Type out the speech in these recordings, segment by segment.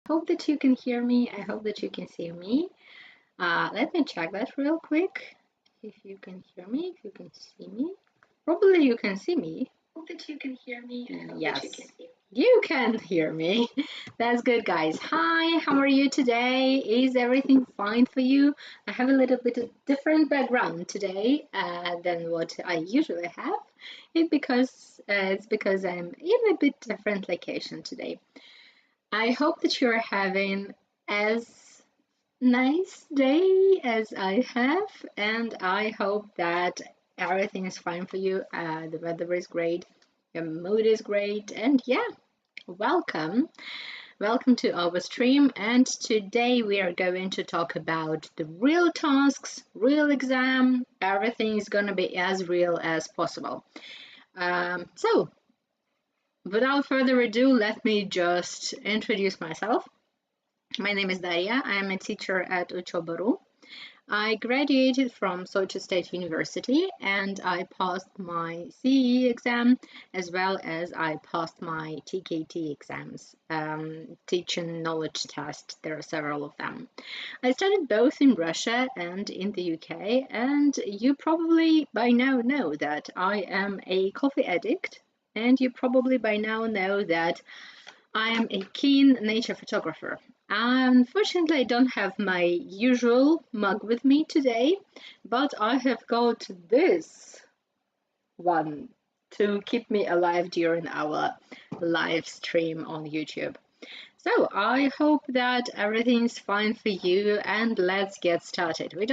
hope that you can hear me. I hope that you can see me. Let me check that real quick. If you can hear me, if you can see me. Probably you can see me. Hope that you can hear me. I hope Yes. that you can see me. You can hear me. That's good, guys. Hi, how are you today? Is everything fine for you? I have a little bit of different background today than what I usually have. It's because I'm in a bit different location today. I hope that you're having as nice day as I have, and I hope that everything is fine for you. The weather is great, your mood is great, and yeah, welcome. Welcome to our stream, and today we are going to talk about the real tasks, real exam. Everything is gonna be as real as possible. So, without further ado, let me just introduce myself. My name is Daria. I am a teacher at Учёба.ru. I graduated from Sochi State University and I passed my CE exam as well as I passed my TKT exams, teaching knowledge test. There are several of them. I studied both in Russia and in the UK, and you probably by now know that I am a coffee addict, and you probably by now know that I am a keen nature photographer. Unfortunately, I don't have my usual mug with me today, but I have got this one to keep me alive during our live stream on YouTube. So I hope that everything's fine for you, and let's get started. We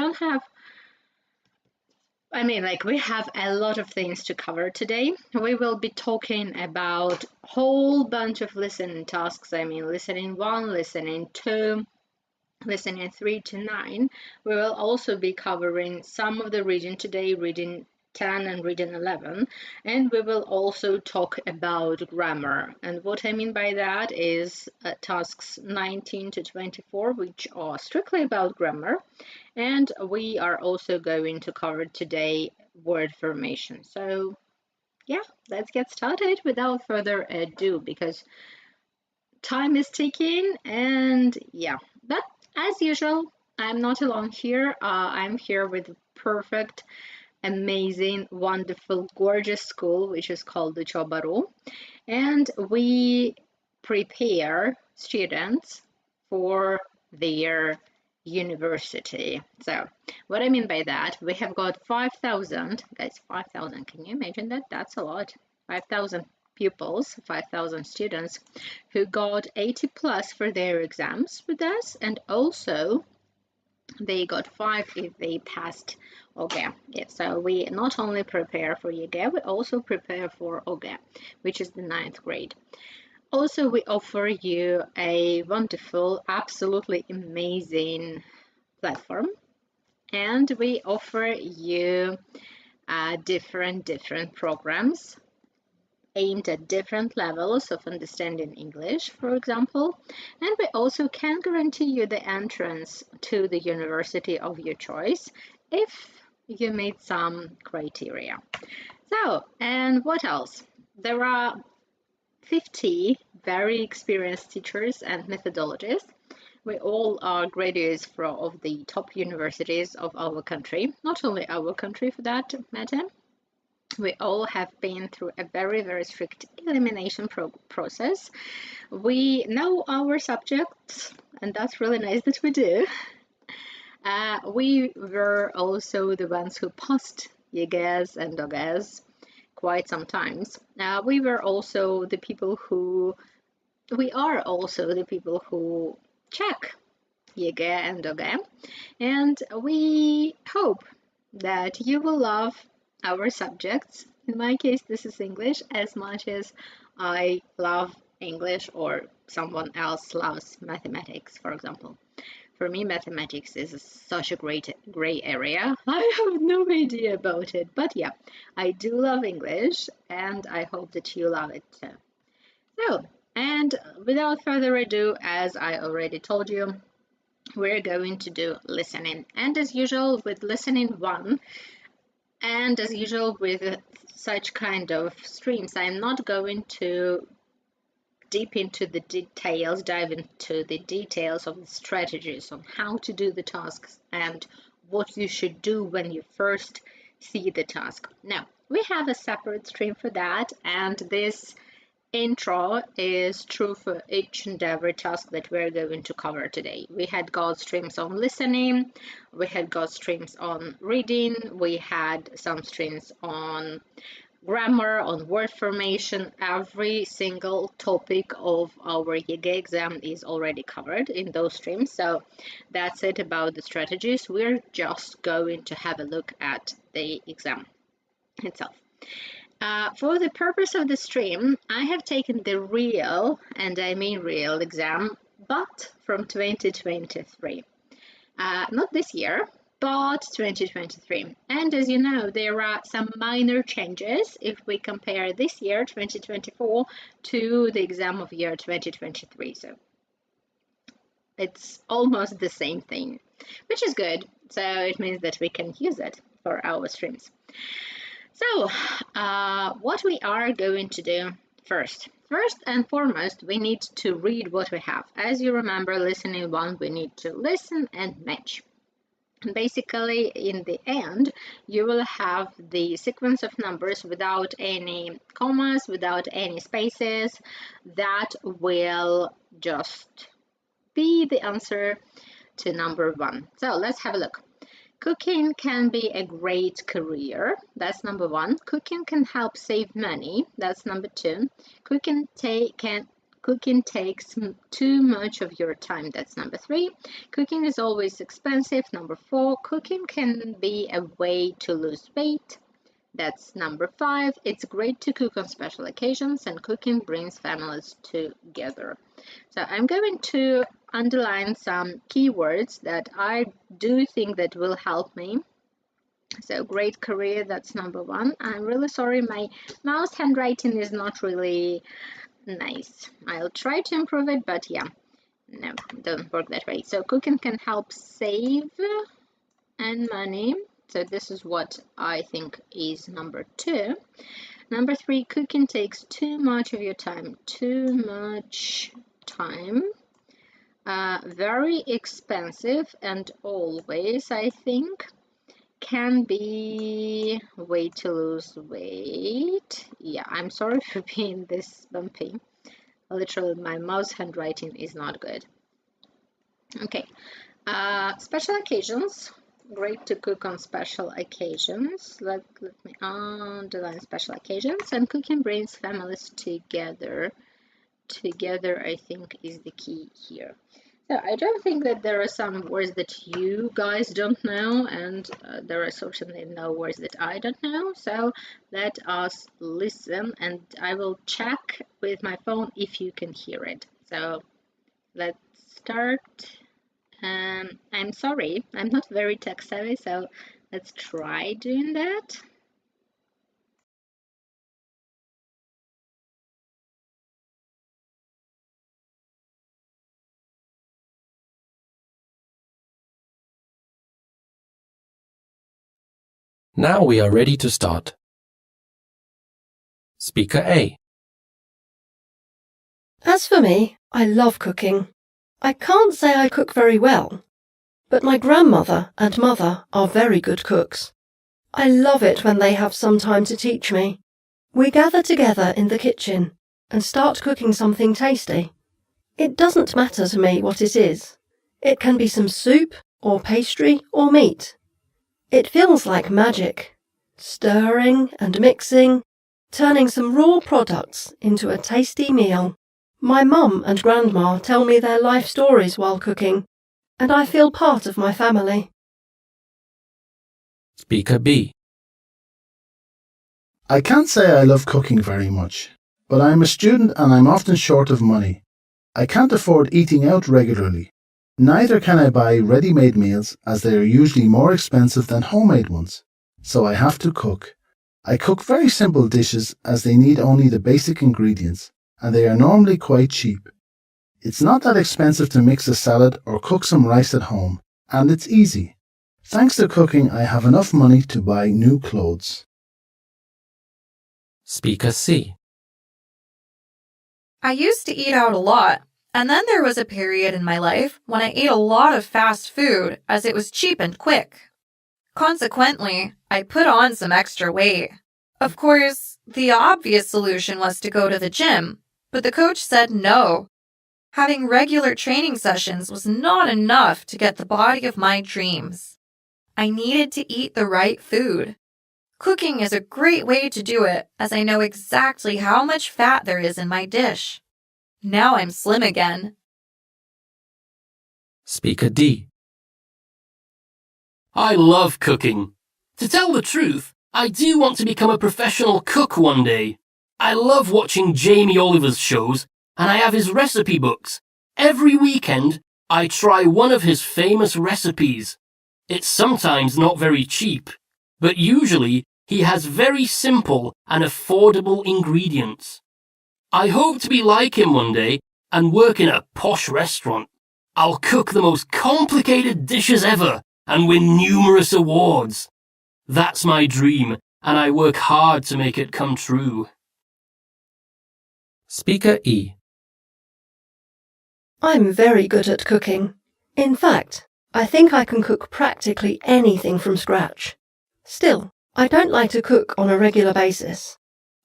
have a lot of things to cover today. We will be talking about a whole bunch of listening tasks. Listening 1, listening 2, listening 3 to 9. We will also be covering some of the reading today, reading 10 and reading 11. And we will also talk about grammar. And what I mean by that is tasks 19 to 24, which are strictly about grammar. And we are also going to cover today word formation. So yeah, let's get started without further ado, because time is ticking. And yeah, but as usual, I'm not alone here. I'm here with a perfect, amazing, wonderful, gorgeous school, which is called Учёба.ру. And we prepare students for their university. So what I mean by that, we have got 5,000, guys, 5,000, can you imagine that? That's a lot. 5,000 pupils, 5,000 students who got 80 plus for their exams with us, and also they got 5 if they passed OGE. Yeah, so we not only prepare for ЕГЭ, we also prepare for OGE, which is the 9th grade. Also, we offer you a wonderful, absolutely amazing platform, and we offer you different programs aimed at different levels of understanding English, for example, and we also can guarantee you the entrance to the university of your choice if you meet some criteria. So, and what else? There are 50 very experienced teachers and methodologists. We all are graduates of the top universities of our country, not only our country for that matter. We all have been through a very strict elimination process. We know our subjects, and that's really nice that we do. We were also the ones who passed ЕГЭs and OGEs quite some times. We are also the people who check ЕГЭ and OGE, and we hope that you will love our subjects. In my case, this is English, as much as I love English or someone else loves mathematics, for example. For me, mathematics is such a gray area. I have no idea about it, but yeah, I do love English, and I hope that you love it too. So, and without further ado, as I already told you, we're going to do listening. And as usual with listening 1, and as usual with such kind of streams, I'm not going to dive into the details of the strategies on how to do the tasks and what you should do when you first see the task. Now, we have a separate stream for that, and this intro is true for each and every task that we're going to cover today. We had got streams on listening, we had got streams on reading, we had some streams on grammar, on word formation. Every single topic of our EGA exam is already covered in those streams. So that's it about the strategies. We're just going to have a look at the exam itself. For the purpose of the stream, I have taken the real, and I mean real exam, but from 2023. Not this year, but 2023. And as you know, there are some minor changes if we compare this year, 2024, to the exam of year 2023. So it's almost the same thing, which is good. So it means that we can use it for our streams. So what we are going to do first and foremost, we need to read what we have. As you remember, listening one, we need to listen and match. Basically, in the end, you will have the sequence of numbers without any commas, without any spaces. That will just be the answer to number one. So let's have a look. Cooking can be a great career. That's number one. Cooking can help save money. That's number two. Cooking takes too much of your time. That's number three. Cooking is always expensive. Number four. Cooking can be a way to lose weight. That's number five. It's great to cook on special occasions, and cooking brings families together. So I'm going to underline some keywords that I do think that will help me. So great career, that's number one. I'm really sorry, my mouse handwriting is not really nice. I'll try to improve it, but yeah, no, it doesn't work that way. So cooking can help save and money. So this is what I think is number two. Number three, cooking takes too much of your time. Too much time. Very expensive, and always, I think, can be a way to lose weight. Yeah, I'm sorry for being this bumpy. Literally, my mouse handwriting is not good. Okay, special occasions. Great to cook on special occasions. Let me underline special occasions. And cooking brings families together. Together, I think, is the key here. So I don't think that there are some words that you guys don't know, and there are certainly no words that I don't know. So let us listen, and I will check with my phone if you can hear it. So let's start. I'm sorry, I'm not very tech savvy, so let's try doing that. Now we are ready to start. Speaker A. As for me, I love cooking. I can't say I cook very well, but my grandmother and mother are very good cooks. I love it when they have some time to teach me. We gather together in the kitchen and start cooking something tasty. It doesn't matter to me what it is. It can be some soup or pastry or meat. It feels like magic, stirring and mixing, turning some raw products into a tasty meal. My mum and grandma tell me their life stories while cooking, and I feel part of my family. Speaker B. I can't say I love cooking very much, but I'm a student and I'm often short of money. I can't afford eating out regularly. Neither can I buy ready-made meals, as they are usually more expensive than homemade ones. So I have to cook. I cook very simple dishes as they need only the basic ingredients, and they are normally quite cheap. It's not that expensive to mix a salad or cook some rice at home, and it's easy. Thanks to cooking, I have enough money to buy new clothes. Speaker C. I used to eat out a lot, and then there was a period in my life when I ate a lot of fast food as it was cheap and quick. Consequently, I put on some extra weight. Of course, the obvious solution was to go to the gym, but the coach said no. Having regular training sessions was not enough to get the body of my dreams. I needed to eat the right food. Cooking is a great way to do it, as I know exactly how much fat there is in my dish. Now I'm slim again. Speaker D. I love cooking. To tell the truth, I do want to become a professional cook one day. I love watching Jamie Oliver's shows, and I have his recipe books. Every weekend, I try one of his famous recipes. It's sometimes not very cheap, but usually he has very simple and affordable ingredients. I hope to be like him one day and work in a posh restaurant. I'll cook the most complicated dishes ever and win numerous awards. That's my dream, and I work hard to make it come true. Speaker E. I'm very good at cooking. In fact, I think I can cook practically anything from scratch. Still, I don't like to cook on a regular basis.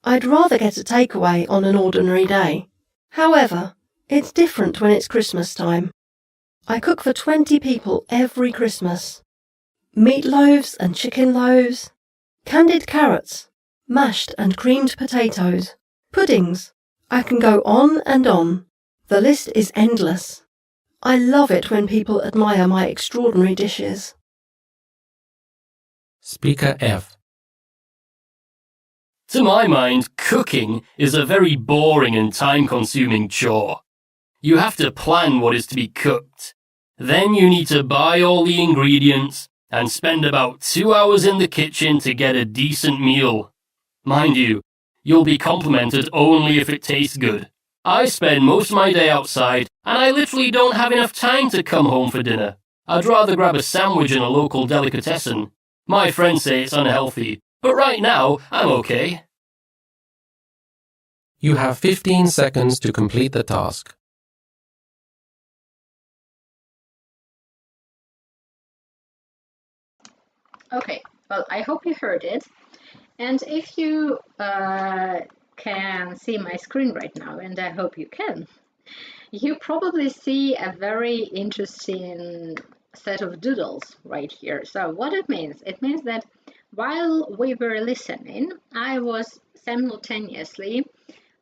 I'd rather get a takeaway on an ordinary day. However, it's different when it's Christmas time. I cook for 20 people every Christmas. Meatloaves and chicken loaves, candied carrots, mashed and creamed potatoes, puddings. I can go on and on. The list is endless. I love it when people admire my extraordinary dishes. Speaker F. To my mind, cooking is a very boring and time-consuming chore. You have to plan what is to be cooked. Then you need to buy all the ingredients and spend about 2 hours in the kitchen to get a decent meal. Mind you, you'll be complimented only if it tastes good. I spend most of my day outside, and I literally don't have enough time to come home for dinner. I'd rather grab a sandwich in a local delicatessen. My friends say it's unhealthy, but right now, I'm okay. You have 15 seconds to complete the task. Okay, well, I hope you heard it. And if you can see my screen right now, and I hope you can, you probably see a very interesting set of doodles right here. So what it means that while we were listening, I was simultaneously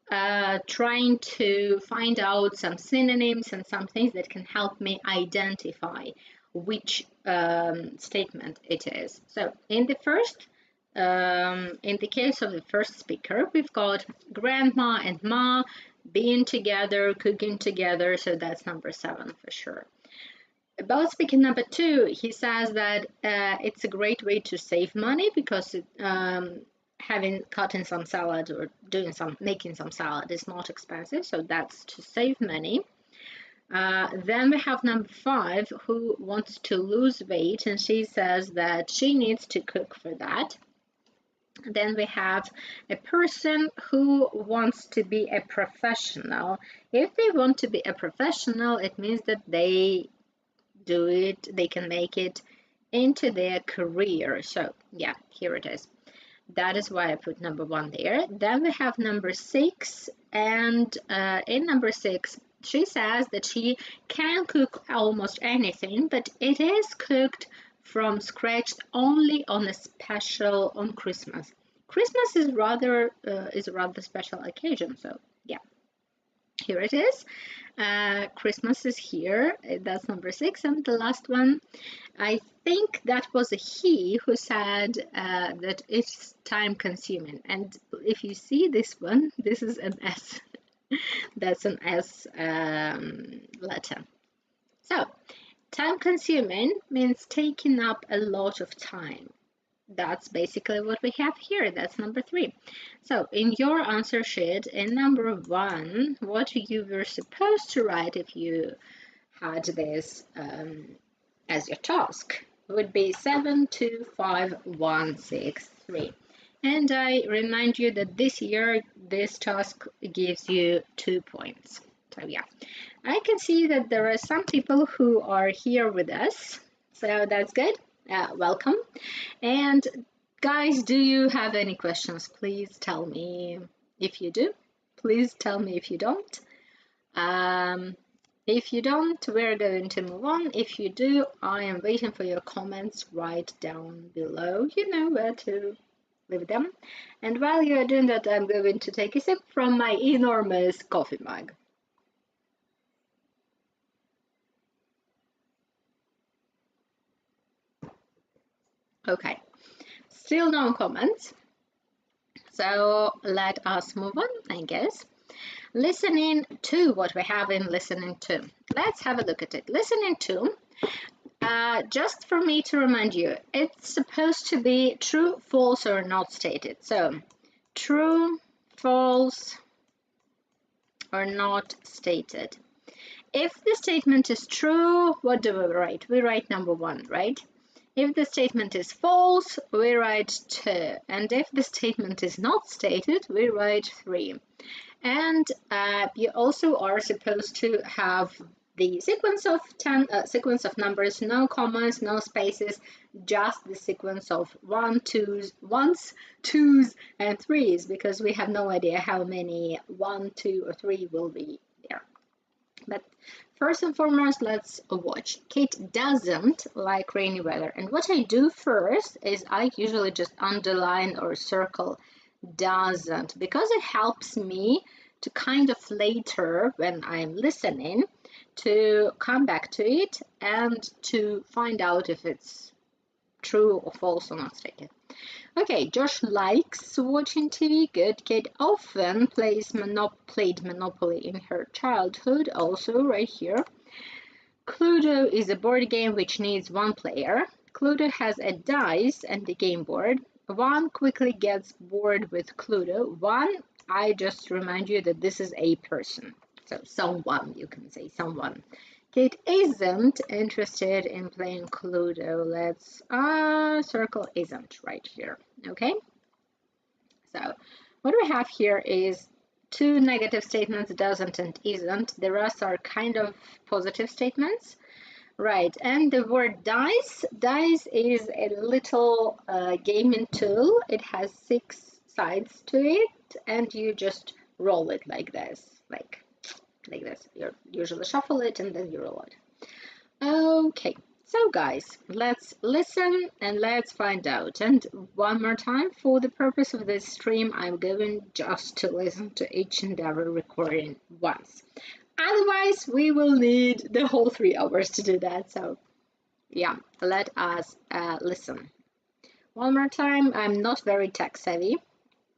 trying to find out some synonyms and some things that can help me identify which statement it is. So in the case of the first speaker, we've got grandma and ma being together, cooking together, so that's number 7 for sure. About speaker number 2, he says that it's a great way to save money because cutting some salad or making some salad is not expensive, so that's to save money. Then we have number 5 who wants to lose weight, and she says that she needs to cook for that. Then we have a person who wants to be a professional. If they want to be a professional, it means that they can make it into their career. So yeah, here it is. That is why I put number 1 there. Then we have number 6, and in number 6, she says that she can cook almost anything, but it is cooked from scratch only on Christmas. Christmas is rather a rather special occasion, so yeah. Here it is. Christmas is here. That's number 6, and the last one, I think that was a he who said that it's time consuming. And if you see this one, this is an S. That's an S letter. So, time consuming means taking up a lot of time. That's basically what we have here. That's number 3. So in your answer sheet, in number 1, what you were supposed to write if you had this as your task would be 7, 2, 5, 1, 6, 3. And I remind you that this year, this task gives you 2 points. So yeah, I can see that there are some people who are here with us. So that's good. Welcome. And guys, do you have any questions? Please tell me if you do. Please tell me if you don't. If you don't, we're going to move on. If you do, I am waiting for your comments right down below. You know where to leave them. And while you are doing that, I'm going to take a sip from my enormous coffee mug. Okay, still no comments. So let us move on, I guess. Listening to, what we have in listening to. Let's have a look at it. Listening to, just for me to remind you, it's supposed to be true, false, or not stated. So, true, false, or not stated. If the statement is true, what do we write? We write number 1, right? If the statement is false, we write 2. And if the statement is not stated, we write 3. And you also are supposed to have the sequence of numbers, no commas, no spaces, just the sequence of 1s, 2s, and 3s, because we have no idea how many 1, 2, or 3 will be there. But first and foremost, let's watch. Kate doesn't like rainy weather. And what I do first is I usually just underline or circle doesn't, because it helps me to kind of later, when I'm listening, to come back to it and to find out if it's true or false or not stated. Okay, Josh likes watching TV. Good. Kate often played Monopoly in her childhood, also right here. Cluedo is a board game which needs 1 player. Cluedo has a dice and a game board. 1 quickly gets bored with Cluedo. 1, I just remind you that this is a person. So someone, you can say someone. Kate isn't interested in playing Cluedo. Let's circle isn't right here. Okay? So what we have here is 2 negative statements, doesn't and isn't. The rest are kind of positive statements. Right, and the word dice. Dice is a little gaming tool. It has 6 sides to it, and you just roll it like this, like this. You usually shuffle it and then you roll it. Okay, so guys, let's listen and let's find out. And one more time, for the purpose of this stream, I'm going just to listen to each and every recording once. Otherwise, we will need the whole 3 hours to do that. So yeah, let us listen. One more time, I'm not very tech savvy,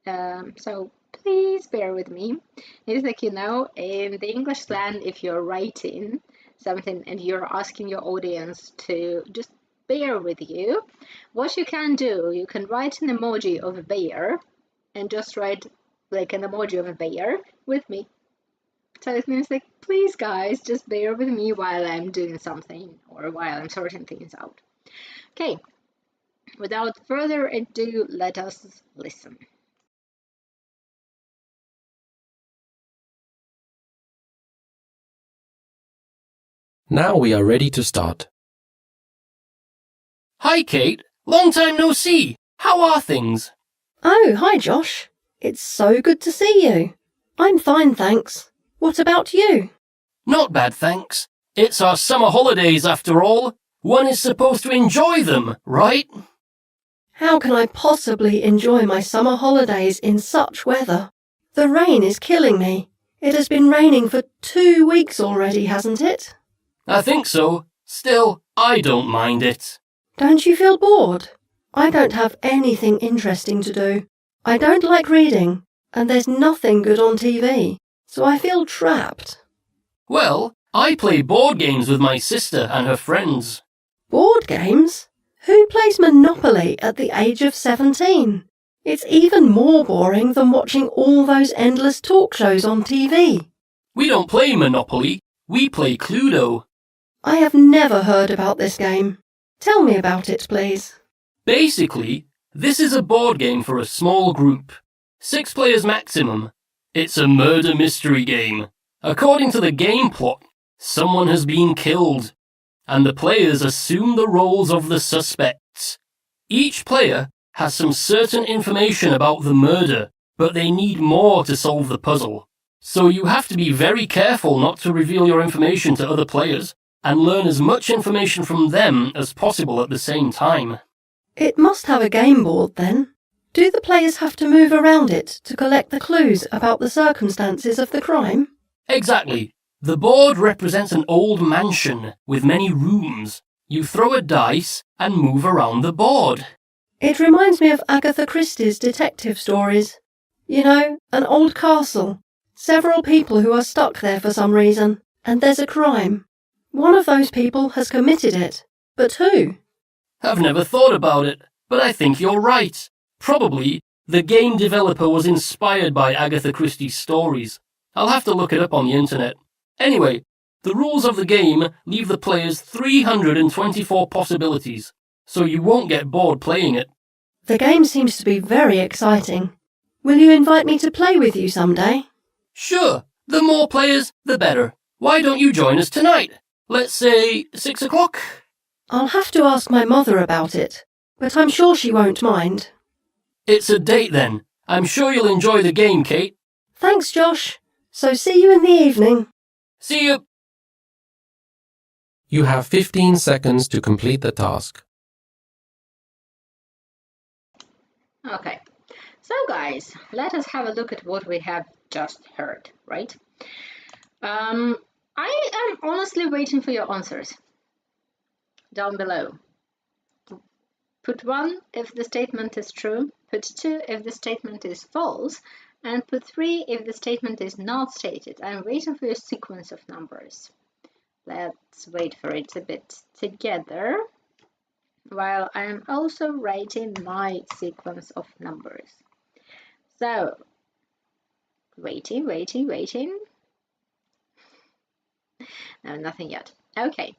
so please bear with me. It's like, you know, in the English slang, if you're writing something and you're asking your audience to just bear with you, what you can do, you can write an emoji of a bear and just write like an emoji of a bear with me. So it means like, please guys, just bear with me while I'm doing something or while I'm sorting things out. Okay, without further ado, let us listen. Now we are ready to start. Hi, Kate. Long time no see. How are things? Oh, hi Josh. It's so good to see you. I'm fine, thanks. What about you? Not bad, thanks. It's our summer holidays after all. One is supposed to enjoy them, right? How can I possibly enjoy my summer holidays in such weather? The rain is killing me. It has been raining for 2 weeks already, hasn't it? I think so. Still, I don't mind it. Don't you feel bored? I don't have anything interesting to do. I don't like reading, and there's nothing good on TV, so I feel trapped. Well, I play board games with my sister and her friends. Board games? Who plays Monopoly at the age of 17? It's even more boring than watching all those endless talk shows on TV. We don't play Monopoly. We play Cluedo. I have never heard about this game. Tell me about it, please. Basically, This is a board game for a small group. 6 players maximum. It's a murder mystery game. According to the game plot, someone has been killed, and the players assume the roles of the suspects. Each player has some certain information about the murder, but they need more to solve the puzzle. So you have to be very careful not to reveal your information to other players, and learn as much information from them as possible at the same time. It must have a game board then. Do the players have to move around it to collect the clues about the circumstances of the crime? Exactly. The board represents an old mansion with many rooms. You throw a dice and move around the board. It reminds me of Agatha Christie's detective stories. You know, an old castle, several people who are stuck there for some reason, and there's a crime. One of those people has committed it, but who? I've never thought about it, but I think you're right. Probably the game developer was inspired by Agatha Christie's stories. I'll have to look it up on the internet. Anyway, the rules of the game leave the players 324 possibilities, so you won't get bored playing it. The game seems to be very exciting. Will you invite me to play with you someday? Sure, the more players, the better. Why don't you join us tonight? Let's say 6 o'clock? I'll have to ask my mother about it, but I'm sure she won't mind. It's a date then. I'm sure you'll enjoy the game, Kate. Thanks, Josh. So see you in the evening. See you. You have 15 seconds to complete the task. Okay, so guys, let us have a look at what we have just heard, right? I am honestly waiting for your answers down below. Put 1 if the statement is true, put 2 if the statement is false, and put 3 if the statement is not stated. I'm waiting for your sequence of numbers. Let's wait for it a bit together, while I'm also writing my sequence of numbers. So, waiting. No, nothing yet. Okay,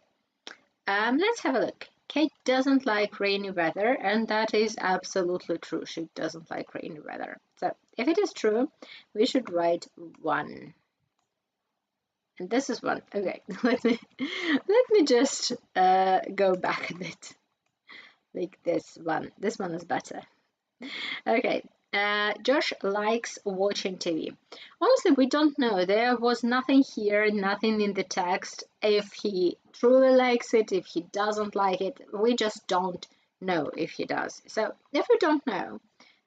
let's have a look. Kate doesn't like rainy weather, and that is absolutely true. She doesn't like rainy weather. So, if it is true, we should write 1. And this is 1. Okay, let me just go back a bit. Like this one. This one is better. Okay. Josh likes watching TV. Honestly, we don't know. There was nothing here, nothing in the text. If he truly likes it, if he doesn't like it, we just don't know if he does. So if we don't know,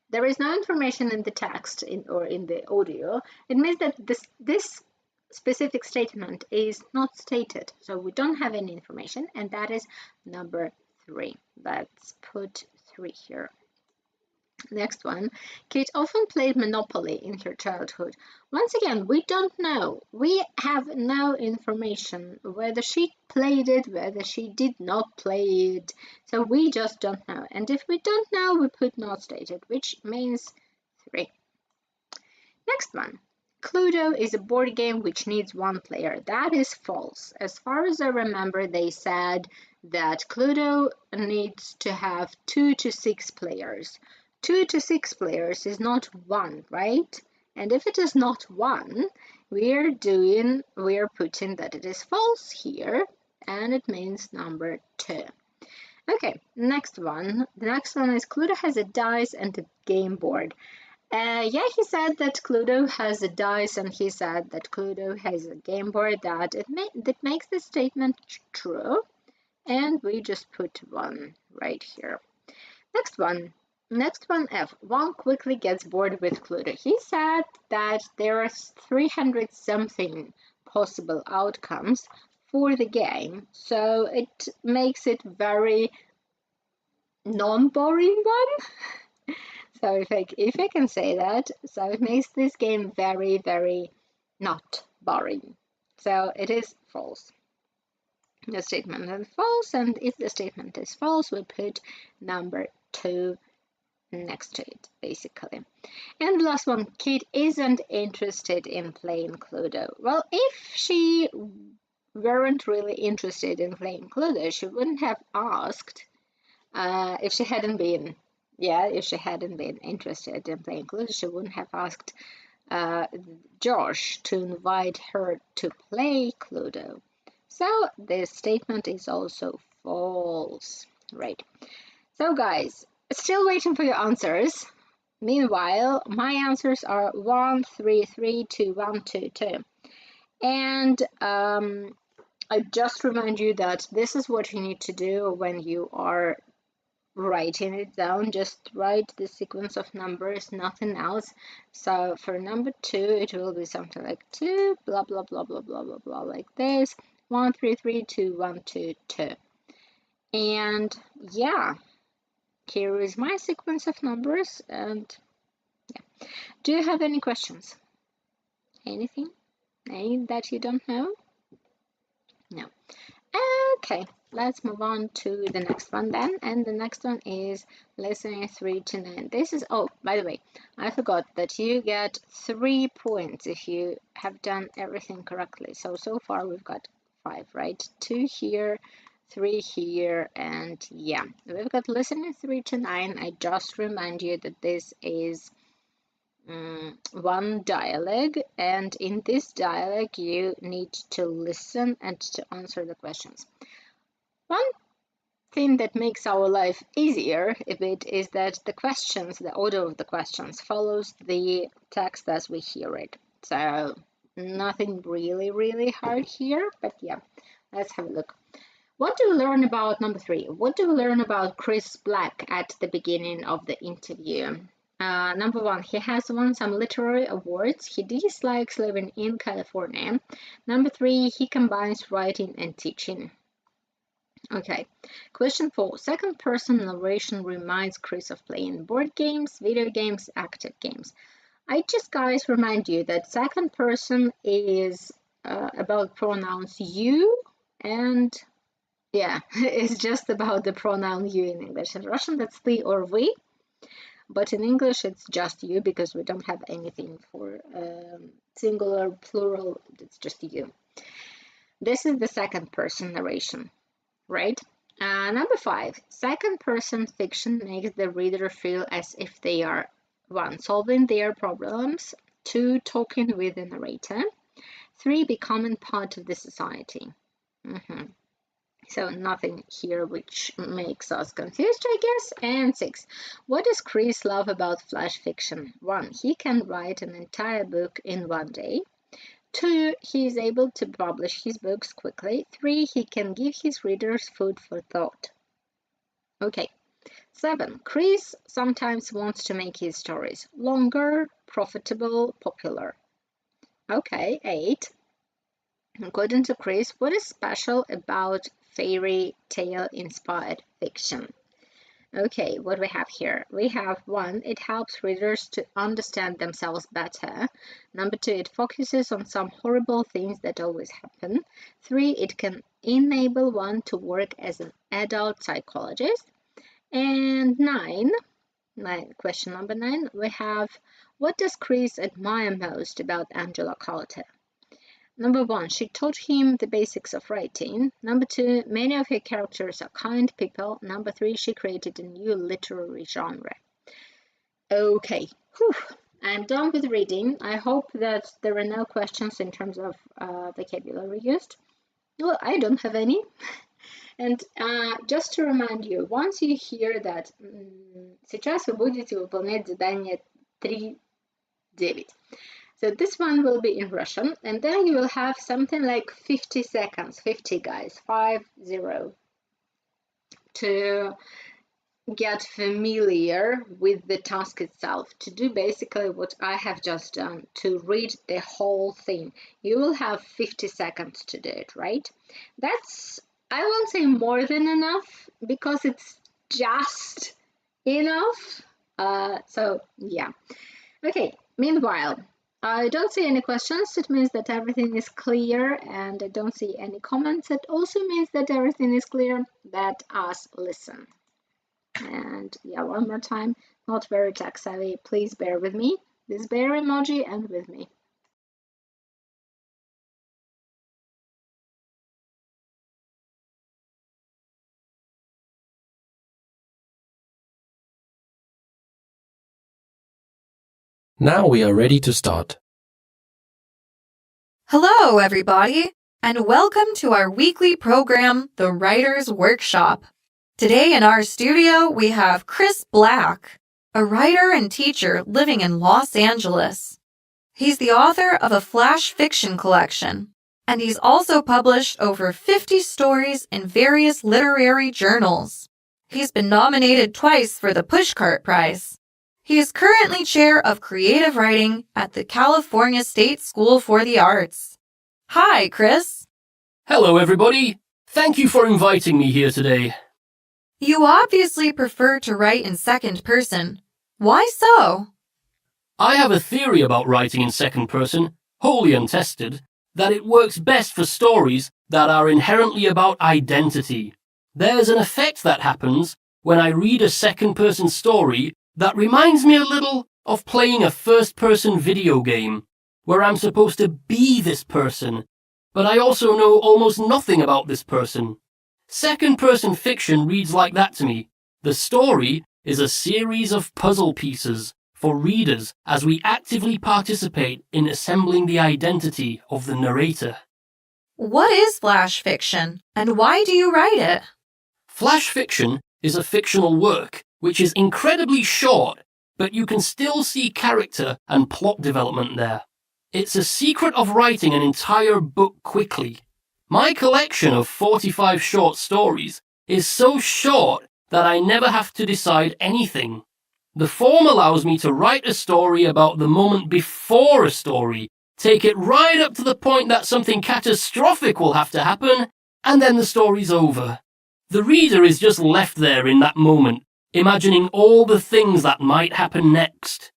there is no information in the text or in the audio. It means that this specific statement is not stated. So we don't have any information, and that is number 3. Let's put 3 here. Next one, Kate often played Monopoly in her childhood. Once again, we don't know. We have no information whether she played it, whether she did not play it. So we just don't know. And if we don't know, we put not stated, which means 3. Next one. Cluedo is a board game which needs 1 player. That is false. As far as I remember, they said that Cluedo needs to have 2 to 6 players. 2 to 6 players is not 1, right? And if it is not 1, we're putting that it is false here, and it means number 2. Okay, next one. The next one is Cluedo has a dice and a game board. Yeah, he said that Cluedo has a dice, and he said that Cluedo has a game board. That makes the statement true, and we just put 1 right here. Next one, F. One quickly gets bored with Cluedo. He said that there are 300 something possible outcomes for the game, so it makes it very non-boring one. So if I can say that, so it makes this game very, very not boring. So it is false. The statement is false, and if the statement is false, we put number 2 next to it, basically. And the last one, Kate isn't interested in playing Cluedo. Well, if she weren't really interested in playing Cluedo, she wouldn't have asked if she hadn't been, yeah, if she hadn't been interested in playing Cluedo, she wouldn't have asked Josh to invite her to play Cluedo. So this statement is also false, right? So guys, still waiting for your answers. Meanwhile, my answers are 1, 3, 3, 2, 1, 2, 2. And I just remind you that this is what you need to do when you are writing it down. Just write the sequence of numbers, nothing else. So for number 2, it will be something like 2, blah, blah, blah, blah, blah, blah, blah, like this. 1, 3, 3, 2, 1, 2, 2. And yeah, here is my sequence of numbers. And yeah, do you have any questions? Anything? Any that you don't know? No. Okay, let's move on to the next one then. And the next one is lesson 3 to 9. This is, oh, by the way, I forgot that you get 3 points if you have done everything correctly. So far we've got 5, right? 2 here, 3 here, and yeah, we've got listening 3 to 9. I just remind you that this is one dialogue, and in this dialogue you need to listen and to answer the questions. One thing that makes our life easier a bit is that the questions, the order of the questions follows the text as we hear it. So nothing really hard here, but yeah, let's have a look. What do we learn about number 3? What do we learn about Chris Black at the beginning of the interview? Number 1, he has won some literary awards. He dislikes living in California. Number 3, he combines writing and teaching. Okay, question 4. Second person narration reminds Chris of playing board games, video games, active games. I just, guys, remind you that second person is about pronouns you, and yeah, it's just about the pronoun you in English. In Russian, that's the or we. But in English, it's just you because we don't have anything for singular, plural, it's just you. This is the second person narration, right? Number 5, second person fiction makes the reader feel as if they are 1, solving their problems, 2, talking with the narrator, 3, becoming part of the society. So nothing here which makes us confused, I guess. And 6, what does Chris love about flash fiction? 1, he can write an entire book in one day. 2, he is able to publish his books quickly. 3, he can give his readers food for thought. Okay. 7, Chris sometimes wants to make his stories longer, profitable, popular. Okay. 8, according to Chris, what is special about fairy tale inspired fiction? Okay, what we have here? We have 1, it helps readers to understand themselves better. Number 2, it focuses on some horrible things that always happen. 3, it can enable one to work as an adult psychologist. And 9, question number 9, we have, what does Chris admire most about Angela Carter? Number 1, she taught him the basics of writing. Number 2, many of her characters are kind people. Number 3, she created a new literary genre. Okay, I'm done with reading. I hope that there are no questions in terms of vocabulary used. Well, I don't have any. And just to remind you, once you hear that сейчас вы будете выполнять задание 3.9. So this one will be in Russian, and then you will have something like 50 seconds, 50 guys, 50, to get familiar with the task itself, to do basically what I have just done, to read the whole thing. You will have 50 seconds to do it, right? That's, I won't say more than enough, because it's just enough. So yeah. Okay, meanwhile, I don't see any questions. It means that everything is clear, and I don't see any comments. It also means that everything is clear. Let us listen. And yeah, one more time, not very tech savvy. Please bear with me. This bear emoji and with me. Now we are ready to start. Hello, everybody, and welcome to our weekly program, The Writer's Workshop. Today in our studio, we have Chris Black, a writer and teacher living in Los Angeles. He's the author of a flash fiction collection, and he's also published over 50 stories in various literary journals. He's been nominated twice for the Pushcart Prize. He is currently chair of creative writing at the California State School for the Arts. Hi, Chris. Hello, everybody. Thank you for inviting me here today. You obviously prefer to write in second person. Why so? I have a theory about writing in second person, wholly untested, that it works best for stories that are inherently about identity. There's an effect that happens when I read a second-person story that reminds me a little of playing a first-person video game, where I'm supposed to be this person, but I also know almost nothing about this person. Second-person fiction reads like that to me. The story is a series of puzzle pieces for readers as we actively participate in assembling the identity of the narrator. What is flash fiction, and why do you write it? Flash fiction is a fictional work which is incredibly short, but you can still see character and plot development there. It's a secret of writing an entire book quickly. My collection of 45 short stories is so short that I never have to decide anything. The form allows me to write a story about the moment before a story, take it right up to the point that something catastrophic will have to happen, and then the story's over. The reader is just left there in that moment, imagining all the things that might happen next.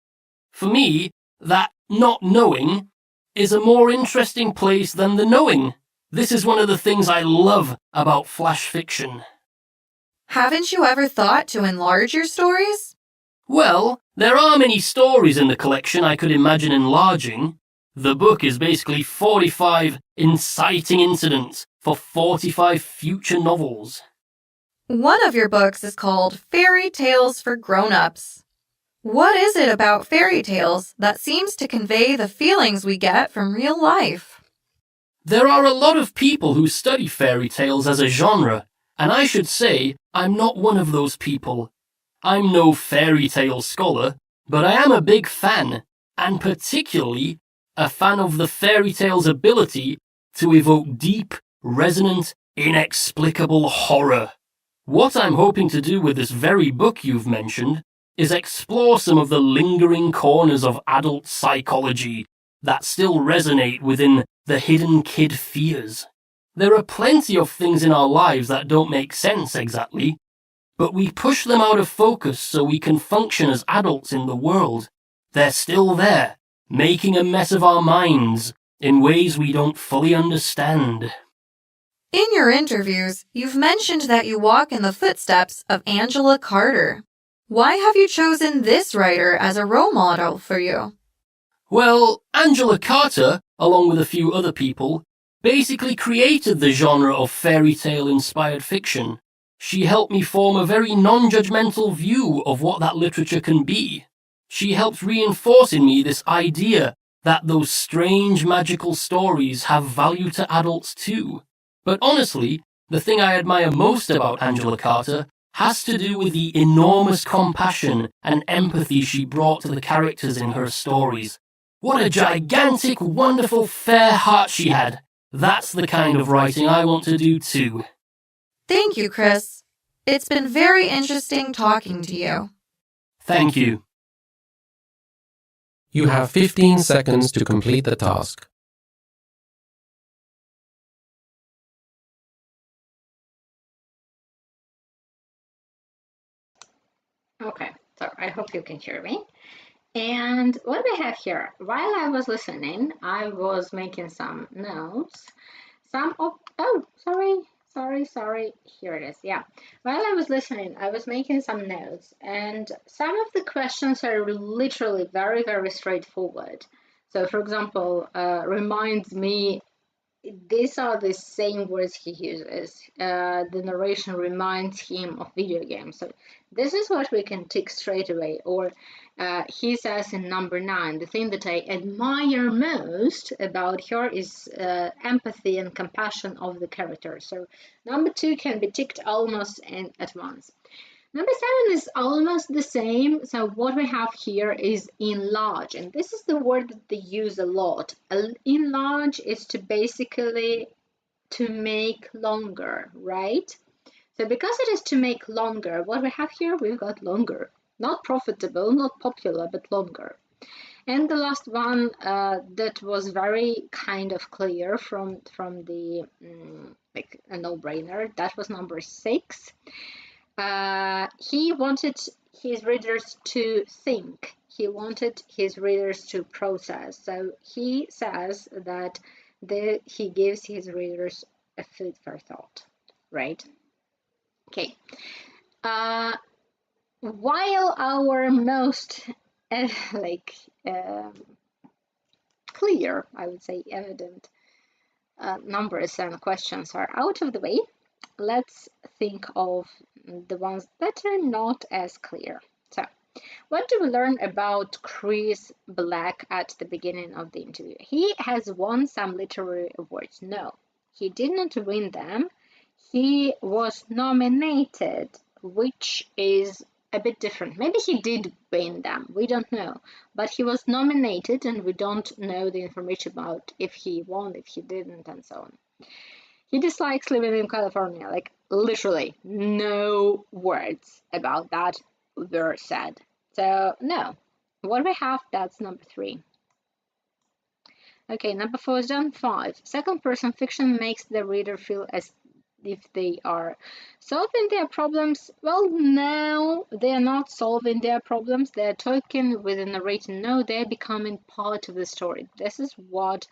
For me, that not knowing is a more interesting place than the knowing. This is one of the things I love about flash fiction. Haven't you ever thought to enlarge your stories? Well, there are many stories in the collection I could imagine enlarging. The book is basically 45 inciting incidents for 45 future novels. One of your books is called Fairy Tales for Grown-Ups. What is it about fairy tales that seems to convey the feelings we get from real life? There are a lot of people who study fairy tales as a genre, and I should say I'm not one of those people. I'm no fairy tale scholar, but I am a big fan, and particularly a fan of the fairy tale's ability to evoke deep, resonant, inexplicable horror. What I'm hoping to do with this very book you've mentioned is explore some of the lingering corners of adult psychology that still resonate within the hidden kid fears. There are plenty of things in our lives that don't make sense exactly, but we push them out of focus so we can function as adults in the world. They're still there, making a mess of our minds in ways we don't fully understand. In your interviews, you've mentioned that you walk in the footsteps of Angela Carter. Why have you chosen this writer as a role model for you? Well, Angela Carter, along with a few other people, basically created the genre of fairy tale-inspired fiction. She helped me form a very non-judgmental view of what that literature can be. She helped reinforce in me this idea that those strange magical stories have value to adults too. But honestly, the thing I admire most about Angela Carter has to do with the enormous compassion and empathy she brought to the characters in her stories. What a gigantic, wonderful, fair heart she had. That's the kind of writing I want to do too. Thank you, Chris. It's been very interesting talking to you. Thank you. You have 15 seconds to complete the task. Okay, so I hope you can hear me. And what we have here, while I was listening, I was making some notes. Sorry, here it is, yeah. While I was listening, I was making some notes, and some of the questions are literally very, very straightforward. So, for example, reminds me these are the same words he uses. The narration reminds him of video games. So this is what we can tick straight away. Or he says in number 9, the thing that I admire most about her is empathy and compassion of the character. So number 2 can be ticked almost at once. Number 7 is almost the same. So what we have here is enlarge, and this is the word that they use a lot. Enlarge is to basically to make longer, right? So because it is to make longer, what we have here, we've got longer. Not profitable, not popular, but longer. And the last one that was very kind of clear from the like a no-brainer, that was number 6. He wanted his readers to think. He wanted his readers to process. So he says that he gives his readers a food for thought, right? Okay. While our most clear, I would say, evident numbers and questions are out of the way, let's think of the ones that are not as clear. So, what do we learn about Chris Black at the beginning of the interview? He has won some literary awards. No, he did not win them. He was nominated, which is a bit different. Maybe he did win them, we don't know. But he was nominated and we don't know the information about if he won, if he didn't, and so on. He dislikes living in California, like literally no words about that were said. So no, what we have, that's number 3. Okay, number 4 is done. 5. Second person fiction makes the reader feel as if they are solving their problems. Well, no, they are not solving their problems. They are talking with the narrator. No, they're becoming part of the story. This is what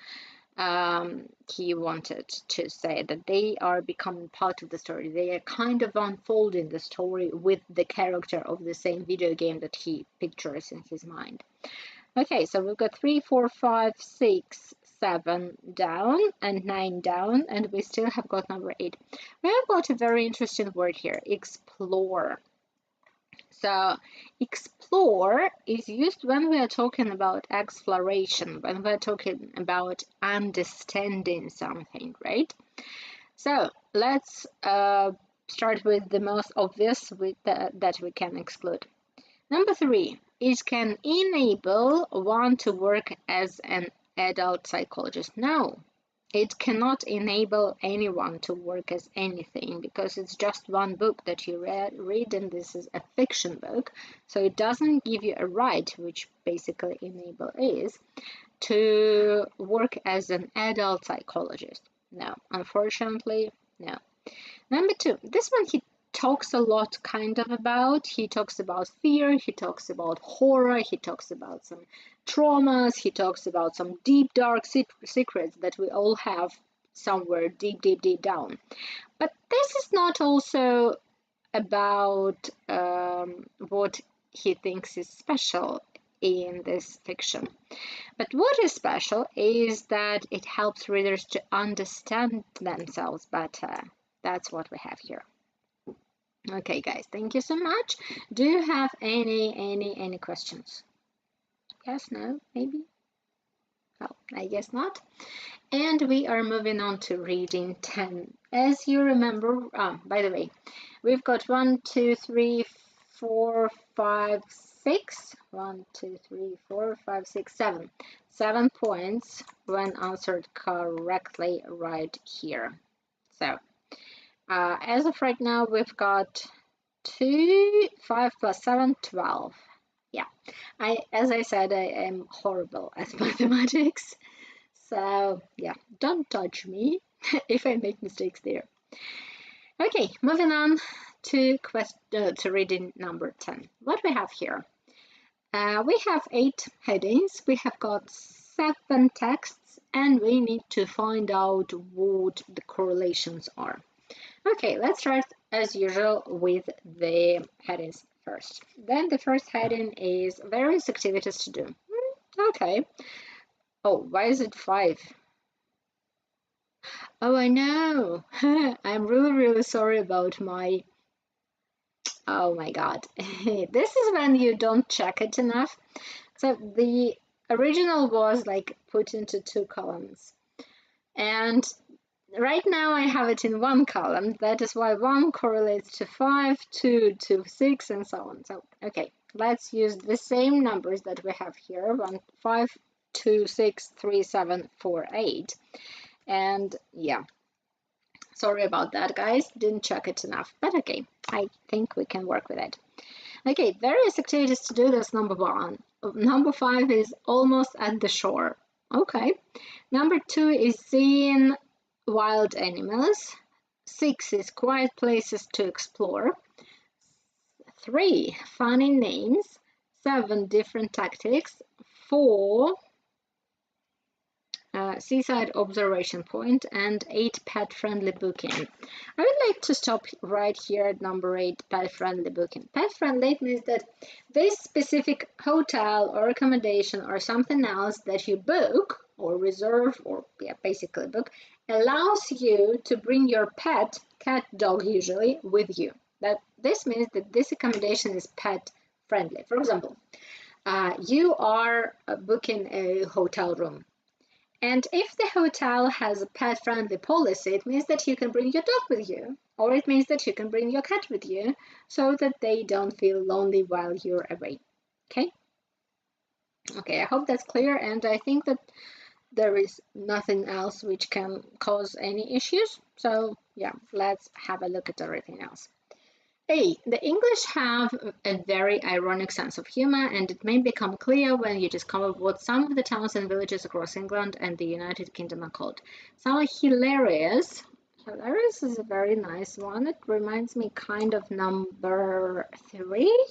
he wanted to say, that they are becoming part of the story. They are kind of unfolding the story with the character of the same video game that he pictures in his mind. Okay, so we've got 3, 4, 5, 6, 7 down and 9 down, and we still have got number 8. We have got a very interesting word here, explore. So explore is used when we are talking about exploration, when we're talking about understanding something, right? So let's start with the most obvious that we can exclude. Number 3, it can enable one to work as an adult psychologist. No, it cannot enable anyone to work as anything because it's just one book that you read, and this is a fiction book. So it doesn't give you a right, which basically enable is, to work as an adult psychologist. No, unfortunately, no. Number 2, this one he talks a lot kind of about. He talks about fear, he talks about horror, he talks about some traumas, he talks about some deep dark secrets that we all have somewhere deep down. But this is not also about what he thinks is special in this fiction. But what is special is that it helps readers to understand themselves better. That's what we have here. Okay, guys, thank you so much. Do you have any questions? Yes, no, maybe? Oh, I guess not. And we are moving on to reading 10. As you remember, by the way, we've got 1, 2, 3, 4, 5, 6. 1, 2, 3, 4, 5, 6, 7. 7 points when answered correctly right here. So, as of right now, we've got 2, 5 plus 7, 12. Yeah, as I said, I am horrible at mathematics. So, yeah, don't touch me if I make mistakes there. Okay, moving on to reading number 10. What we have here? We have 8 headings, we have got 7 texts, and we need to find out what the correlations are. Okay, let's start as usual with the headings first. Then the first heading is various activities to do. Okay. Oh, why is it 5? Oh, I know. I'm really, really sorry about my. Oh my God. This is when you don't check it enough. So the original was like put into 2 columns. And right now I have it in 1 column. That is why 1 correlates to 5, 2 to 6, and so on. So, okay, let's use the same numbers that we have here. 1, 5, 2, 6, 3, 7, 4, 8. And yeah, sorry about that, guys. Didn't check it enough. But okay, I think we can work with it. Okay, various activities to do. That's number 1. Number 5 is almost at the shore. Okay. Number 2 is seeing wild animals. 6 is quiet places to explore. 3, funny names. 7, different tactics. 4, seaside observation point, and 8, pet-friendly booking. I would like to stop right here at number 8, pet-friendly booking. Pet-friendly means that this specific hotel or accommodation or something else that you book or reserve or basically book allows you to bring your pet, cat, dog usually, with you. This means that this accommodation is pet-friendly. For example, you are booking a hotel room. And if the hotel has a pet-friendly policy, it means that you can bring your dog with you, or it means that you can bring your cat with you, so that they don't feel lonely while you're away. Okay? Okay, I hope that's clear, and I think that there is nothing else which can cause any issues. So yeah, let's have a look at everything else. The English have a very ironic sense of humor, and it may become clear when you discover what some of the towns and villages across England and the United Kingdom are called. Some are hilarious. Hilarious is a very nice one. It reminds me kind of number 3,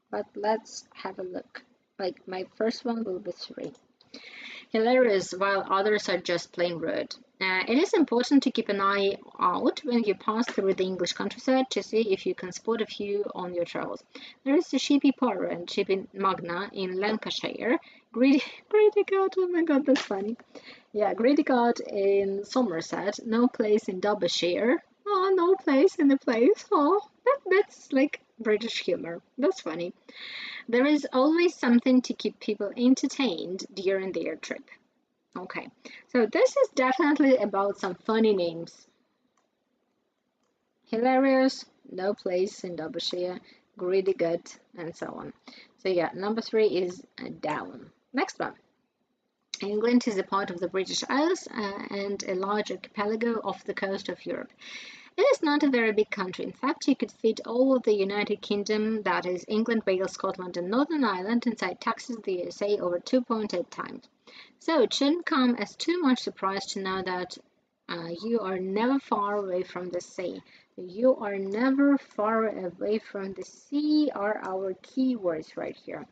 but let's have a look. Like my first one will be 3. Hilarious, while others are just plain rude. It is important to keep an eye out when you pass through the English countryside to see if you can spot a few on your travels. There is the sheepy Porter and sheepy Magna in Lancashire, greedy God, oh my God, that's funny. Yeah, greedy God in Somerset, no place in Derbyshire. Oh, no place in the place. Oh, that's like British humor. That's funny. There is always something to keep people entertained during their trip. Okay, so this is definitely about some funny names. Hilarious, no place in Derbyshire, greedy gut, and so on. So yeah, number 3 is down. Next one. England is a part of the British Isles and a large archipelago off the coast of Europe. It is not a very big country. In fact, you could fit all of the United Kingdom, that is England, Wales, Scotland, and Northern Ireland, inside Texas, the USA, over 2.8 times. So it shouldn't come as too much surprise to know that you are never far away from the sea. You are never far away from the sea are our key words right here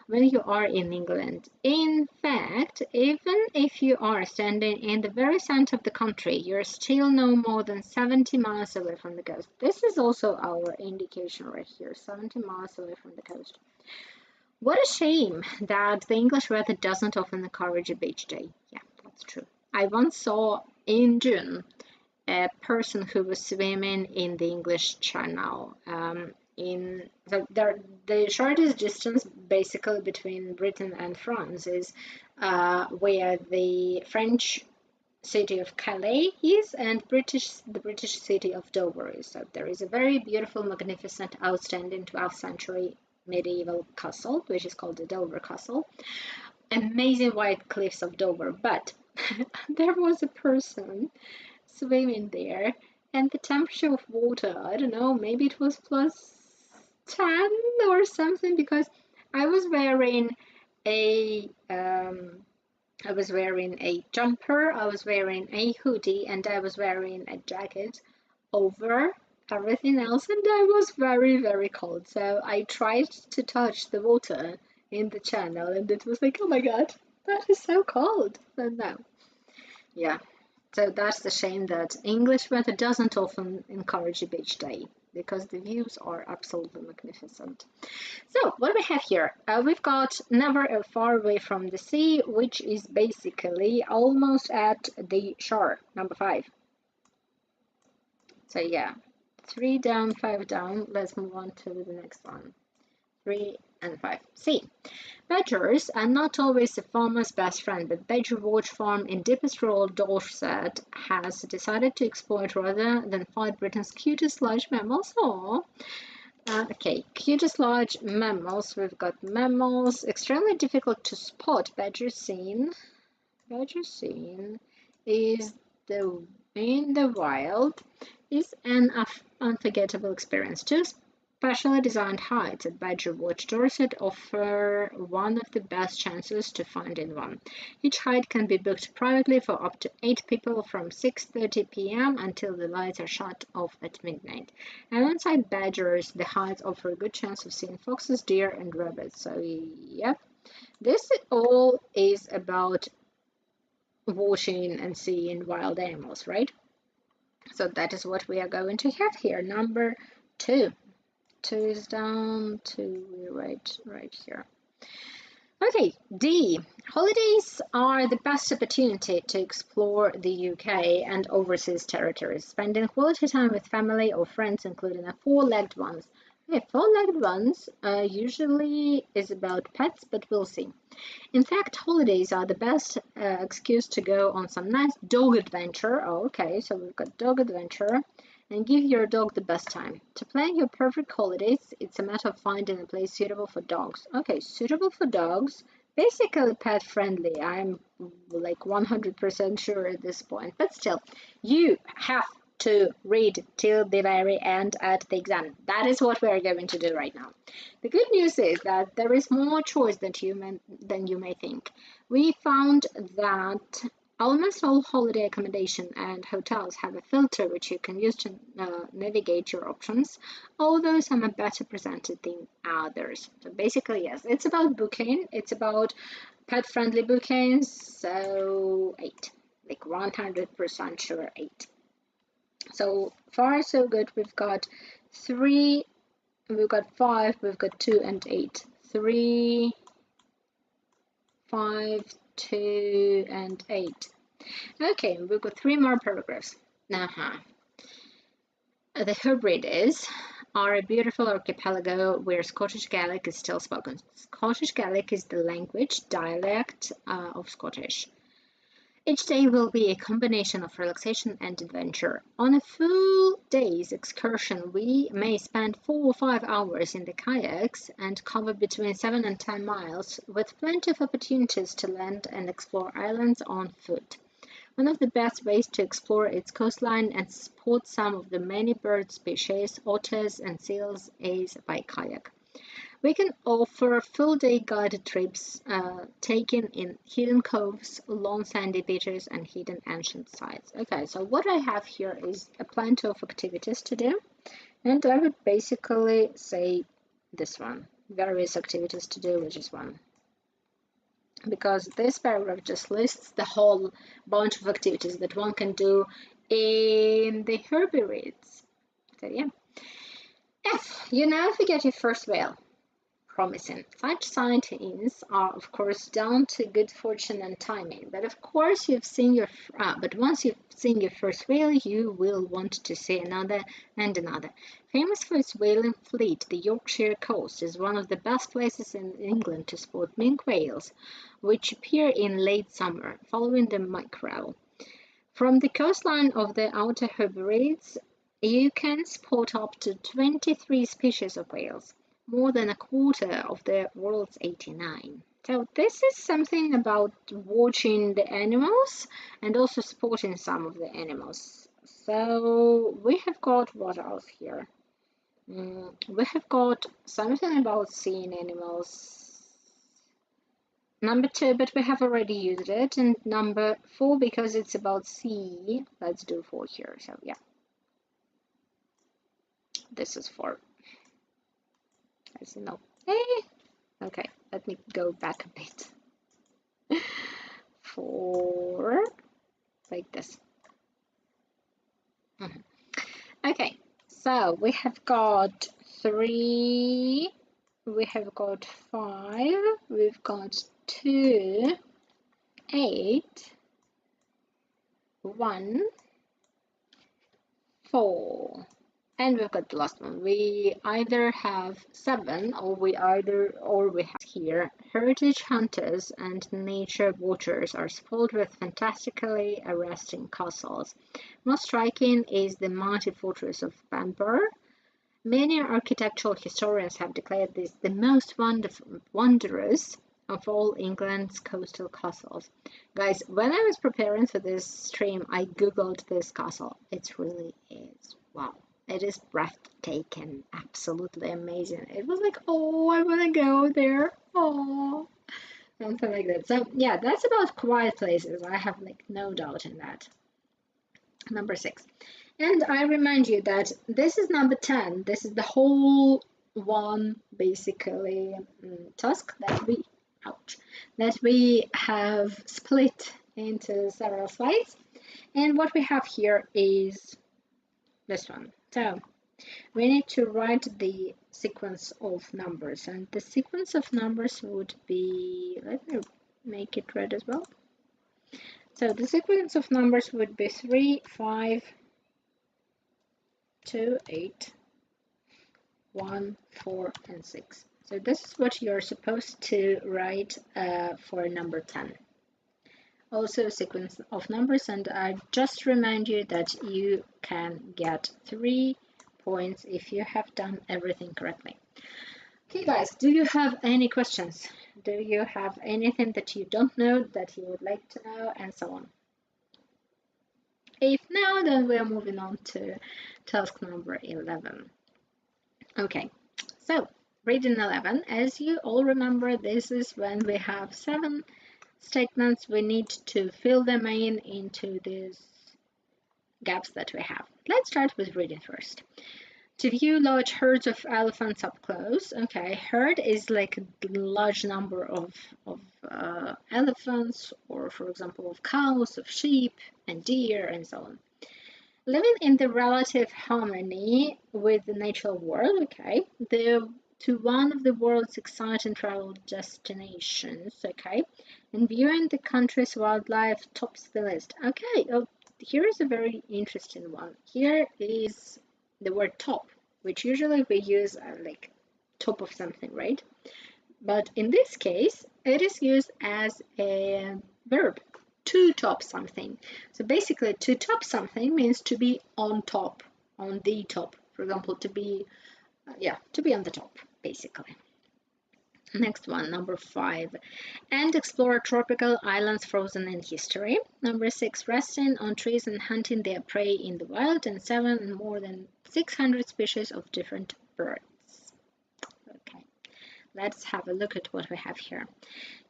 when you are in England. In fact, even if you are standing in the very center of the country, you're still no more than 70 miles away from the coast. This is also our indication right here, 70 miles away from the coast. What a shame that the English weather doesn't often encourage a beach day. Yeah, that's true. I once saw in June a person who was swimming in the English Channel. In the shortest distance basically between Britain and France is where the French city of Calais is and the British city of Dover is. So there is a very beautiful, magnificent, outstanding 12th century medieval castle, which is called the Dover Castle. Amazing white cliffs of Dover, but there was a person swimming there, and the temperature of water, I don't know, maybe it was plus 10 or something, because I was wearing a jumper, I was wearing a hoodie, and I was wearing a jacket over everything else, and I was very, very cold. So I tried to touch the water in the channel, and it was like, oh my God, that is so cold. But no, yeah. So that's the shame that English weather doesn't often encourage a beach day. because the views are absolutely magnificent. So what we have here, we've got never far away from the sea, which is basically almost at the shore, number 5. So yeah, 3 down, 5 down. Let's move on to the next one. 3 and 5. C. Badgers are not always the farmer's best friend, but Badger Watch Farm in deepest rural Dorset has decided to exploit rather than fight Britain's cutest large mammals. Aww. Okay, cutest large mammals. We've got mammals. Extremely difficult to spot. Badger scene is in the wild is an unforgettable experience. Two specially designed hides at Badger Watch Dorset offer one of the best chances to find in one. Each hide can be booked privately for up to 8 people from 6:30 p.m. until the lights are shut off at midnight. Alongside badgers, the hides offer a good chance of seeing foxes, deer, and rabbits. So, yep, this all is about watching and seeing wild animals, right? So that is what we are going to have here. Number 2. 2 is down to right here. Okay, D. Holidays are the best opportunity to explore the UK and overseas territories, spending quality time with family or friends, including a four-legged ones. Okay, four-legged ones usually is about pets, but we'll see. In fact, holidays are the best excuse to go on some nice dog adventure. Oh, okay, so we've got dog adventure. And give your dog the best time. To plan your perfect holidays, it's a matter of finding a place suitable for dogs. Okay, suitable for dogs, basically pet friendly. I'm like 100% sure at this point. But still, you have to read till the very end at the exam. That is what we are going to do right now. The good news is that there is more choice than you may think. We found that almost all holiday accommodation and hotels have a filter which you can use to navigate your options, although some are better presented than others. So basically, yes, it's about booking, it's about pet-friendly bookings, so 8, like 100% sure 8. So far so good. We've got 3, we've got 5, we've got 2 and 8. 3, 5, 2 and 8. Okay, we've got 3 more paragraphs. The Hebrides are a beautiful archipelago where Scottish Gaelic is still spoken. Scottish Gaelic is the dialect of Scottish. Each day will be a combination of relaxation and adventure. On a full day's excursion, we may spend 4 or 5 hours in the kayaks and cover between 7 and 10 miles, with plenty of opportunities to land and explore islands on foot. One of the best ways to explore its coastline and spot some of the many bird species, otters and seals, is by kayak. We can offer full-day guided trips taken in hidden coves, long sandy beaches, and hidden ancient sites. Okay, so what I have here is a plenty of activities to do, and I would basically say this one, various activities to do, which is 1. Because this paragraph just lists the whole bunch of activities that one can do in the Hebrides. So yeah. F. You now forget your first whale. Promising. Such sightings are, of course, down to good fortune and timing. But of course, once you've seen your first whale, you will want to see another and another. Famous for its whaling fleet, the Yorkshire coast is one of the best places in England to spot minke whales, which appear in late summer, following the mackerel. From the coastline of the Outer Hebrides, you can spot up to 23 species of whales, more than a quarter of the world's 89. So this is something about watching the animals and also spotting some of the animals. So we have got what else here? We have got something about seeing animals. Number 2, but we have already used it. And number 4, because it's about sea, let's do 4 here. So yeah, this is 4. As you know. Okay, let me go back a bit. 4, like this. Okay, So we have got 3, we have got 5, we've got 2, 8, 1, 4. And we've got the last one. We either have 7 or we have here. Heritage hunters and nature watchers are spoiled with fantastically arresting castles. Most striking is the mighty fortress of Bamburgh. Many architectural historians have declared this the most wondrous of all England's coastal castles. Guys, when I was preparing for this stream, I googled this castle. It really is. Wow. It is breathtaking, absolutely amazing. It was like, oh, I want to go there. Oh, something like that. So yeah, that's about quiet places. I have like no doubt in that. Number 6. And I remind you that this is number 10. This is the whole one, basically, task that we have split into several slides. And what we have here is this one. So we need to write the sequence of numbers, and the sequence of numbers would be, let me make it red as well. So the sequence of numbers would be 3, 5, 2, 8, 1, 4, and 6. So this is what you're supposed to write for number 10. Also sequence of numbers, and I just remind you that you can get 3 points if you have done everything correctly. Okay guys, do you have any questions? Do you have anything that you don't know that you would like to know, and so on? If no, then we are moving on to task number 11. Okay, so reading 11, as you all remember, this is when we have 7 statements. We need to fill them into these gaps that we have. Let's start with reading first. To view large herds of elephants up close. Okay, herd is like a large number of elephants, or for example of cows, of sheep and deer and so on. Living in the relative harmony with the natural world. Okay, to one of the world's exciting travel destinations. Okay, and viewing the country's wildlife tops the list. Okay, here is a very interesting one. Here is the word top, which usually we use like top of something, right? But in this case, it is used as a verb, to top something. So basically, to top something means to be on top, on the top. For example, to be on the top, basically. Next one, number 5. And explore tropical islands frozen in history. Number 6, resting on trees and hunting their prey in the wild. And 7, more than 600 species of different birds. Okay, let's have a look at what we have here.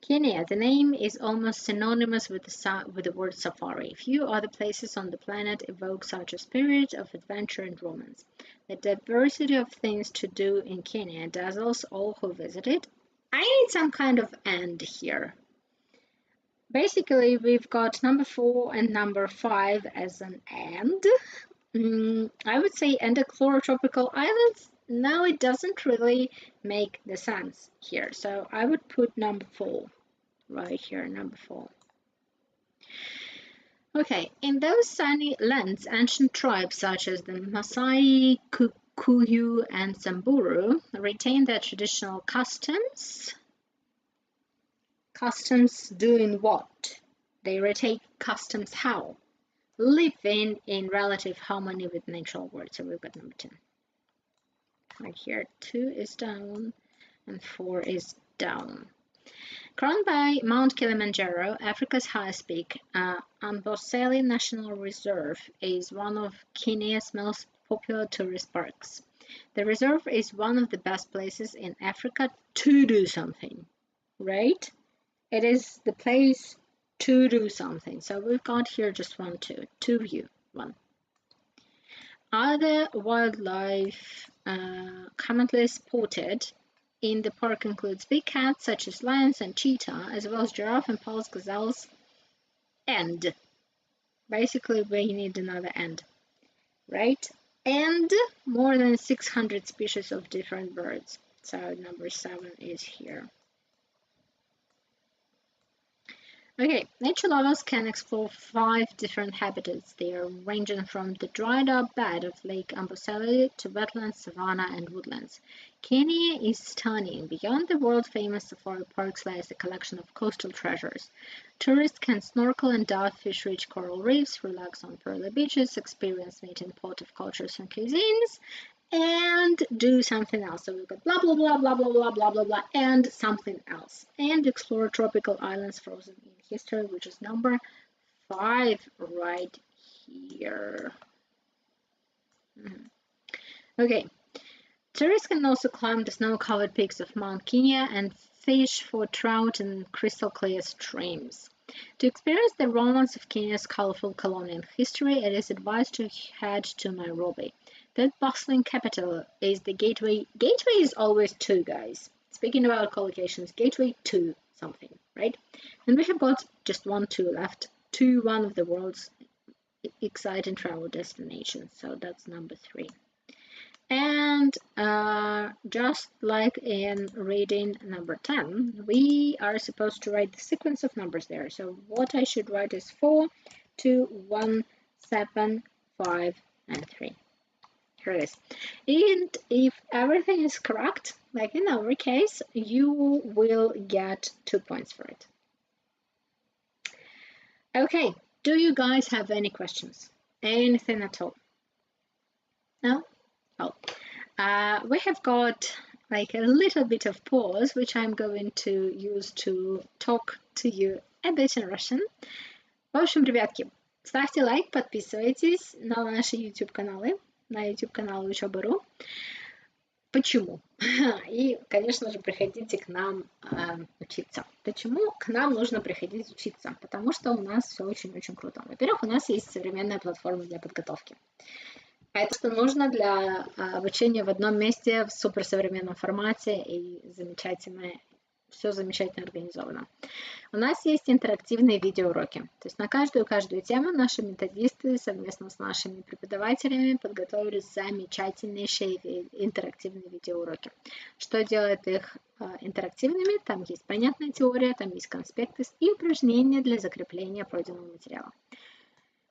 Kenya, the name is almost synonymous with the word safari. Few other places on the planet evoke such a spirit of adventure and romance. The diversity of things to do in Kenya dazzles all who visit it. I need some kind of and here. Basically, we've got number 4 and number 5 as an and. I would say and explore tropical islands. No, it doesn't really make the sense here. So I would put number 4 right here, number 4. Okay, in those sunny lands, ancient tribes such as the Maasai, Kikuyu, and Samburu retain their traditional customs. Customs doing what? They retain customs how? Living in relative harmony with natural world. So we've got number 10. Right here, 2 is down and 4 is down. Crowned by Mount Kilimanjaro, Africa's highest peak, Amboseli National Reserve is one of Kenya's most popular tourist parks. The reserve is one of the best places in Africa to do something, right? It is the place to do something. So we've got here just 1, 2, to view, 1. Other wildlife commonly spotted in the park includes big cats such as lions and cheetah, as well as giraffe, impala, gazelles, and basically we need another and, right? and more than 600 species of different birds. So number 7 is here. Okay, nature lovers can explore 5 different habitats there, ranging from the dried-up bed of Lake Amboseli to wetlands, savanna, and woodlands. Kenya is stunning. Beyond the world-famous safari parks lies a collection of coastal treasures. Tourists can snorkel and dive, fish rich coral reefs, relax on pearly beaches, experience melting pot of cultures and cuisines, and do something else. So we've got blah blah blah blah blah blah blah blah blah and something else. And explore tropical islands frozen in history, which is number 5 right here. Okay. Tourists can also climb the snow-covered peaks of Mount Kenya and fish for trout in crystal clear streams. To experience the romance of Kenya's colorful colonial history, it is advised to head to Nairobi. That bustling capital is the gateway. Gateway is always to, guys. Speaking about collocations, gateway to something, right? And we have got just 1 2 left to one of the world's exciting travel destinations. So that's number 3. And just like in reading number 10, we are supposed to write the sequence of numbers there. So what I should write is 4, 2, 1, 7, 5, and 3. Here it is. And if everything is correct, like in our case, you will get 2 points for it. Okay, do you guys have any questions? Anything at all? No? Oh. We have got like a little bit of pause, which I'm going to use to talk to you a bit in Russian. В общем, ребятки, ставьте лайк, подписывайтесь на наши YouTube-каналы, на YouTube-канал Учёба.ру. Почему? И, конечно же, приходите к нам учиться. Почему к нам нужно приходить учиться? Потому что у нас все очень-очень круто. Во-первых, у нас есть современная платформа для подготовки. А это что нужно для обучения в одном месте в суперсовременном формате и все замечательно организовано. У нас есть интерактивные видеоуроки. То есть на каждую тему наши методисты совместно с нашими преподавателями подготовили замечательнейшие интерактивные видеоуроки. Что делает их интерактивными? Там есть понятная теория, там есть конспекты и упражнения для закрепления пройденного материала.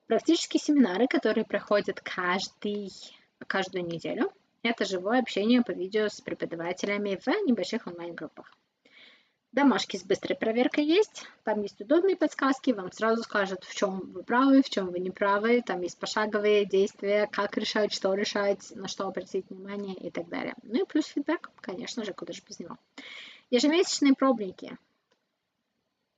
Практические семинары, которые проходят каждую неделю, это живое общение по видео с преподавателями в небольших онлайн-группах. Домашки с быстрой проверкой есть, там есть удобные подсказки, вам сразу скажут, в чем вы правы, в чем вы не правы, там есть пошаговые действия, как решать, что решать, на что обратить внимание и так далее. Ну и плюс фидбэк, конечно же, куда же без него. Ежемесячные пробники.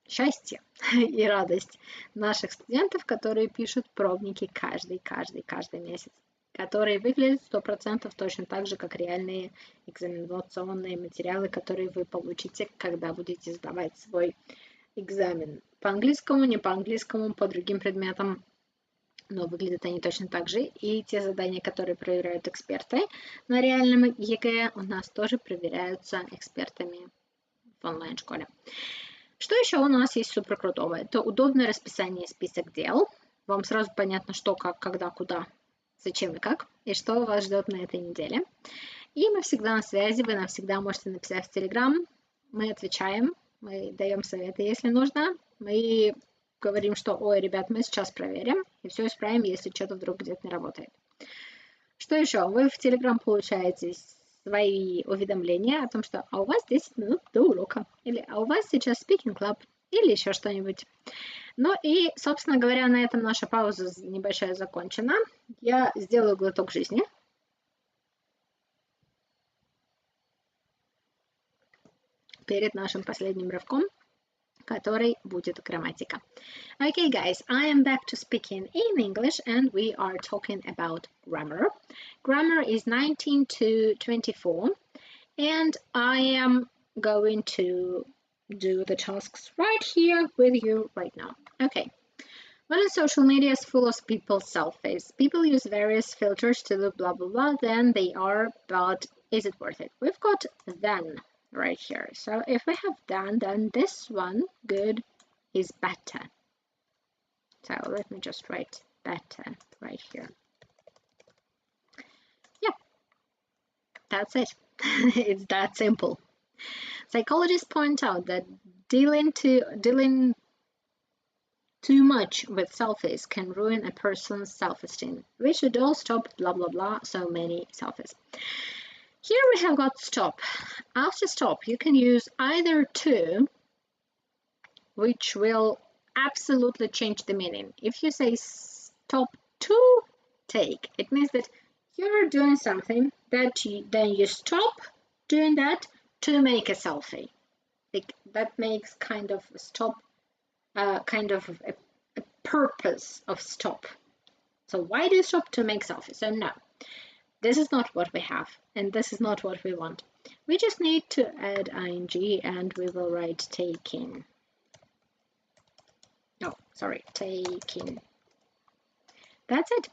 Счастье и радость наших студентов, которые пишут пробники каждый месяц, которые выглядят 100% точно так же, как реальные экзаменационные материалы, которые вы получите, когда будете сдавать свой экзамен. По английскому, не по английскому, по другим предметам, но выглядят они точно так же. И те задания, которые проверяют эксперты на реальном ЕГЭ, у нас тоже проверяются экспертами в онлайн-школе. Что еще у нас есть супер крутого? Это удобное расписание, список дел. Вам сразу понятно, что, как, когда, куда, зачем и как, и что вас ждет на этой неделе. И мы всегда на связи, вы нам всегда можете написать в Telegram. Мы отвечаем, мы даем советы, если нужно. Мы говорим, что, ой, ребят, мы сейчас проверим и все исправим, если что-то вдруг где-то не работает. Что еще? Вы в Telegram получаете свои уведомления о том, что у вас 10 минут до урока, или у вас сейчас speaking club, или еще что-нибудь. Ну и, собственно говоря, на этом наша пауза небольшая закончена. Я сделаю глоток жизни. Перед нашим последним рывком, который будет грамматика. Okay, guys, I am back to speaking in English, and we are talking about grammar. Grammar is 19 to 24, and I am going to do the tasks right here with you right now. Okay. When social media is full of people's selfies, people use various filters to look blah blah blah, then they are, but is it worth it? We've got then right here. So if we have done, then this one, good, is better. So let me just write better right here. That's it. It's that simple. Psychologists point out that dealing too much with selfies can ruin a person's self-esteem. We should all stop blah blah blah, so many selfies. Here we have got stop. After stop, you can use either to, which will absolutely change the meaning. If you say stop to take, it means that you're doing something then you stop doing that to make a selfie. Like, that makes kind of stop, kind of a purpose of stop. So why do you stop? To make selfies? So no, this is not what we have, and this is not what we want. We just need to add ing, and we will write taking. No, sorry, taking. That's it.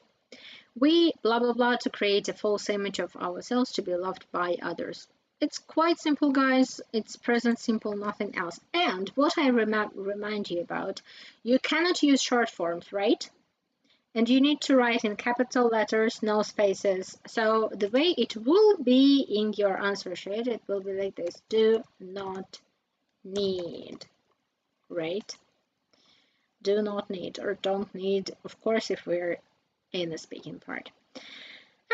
We blah blah blah to create a false image of ourselves to be loved by others. It's quite simple, guys. It's present simple, nothing else. And what I remind you about, you cannot use short forms, right? And you need to write in capital letters, no spaces. So the way it will be in your answer sheet, it will be like this: do not need, right? Do not need or don't need, of course, if we're in the speaking part.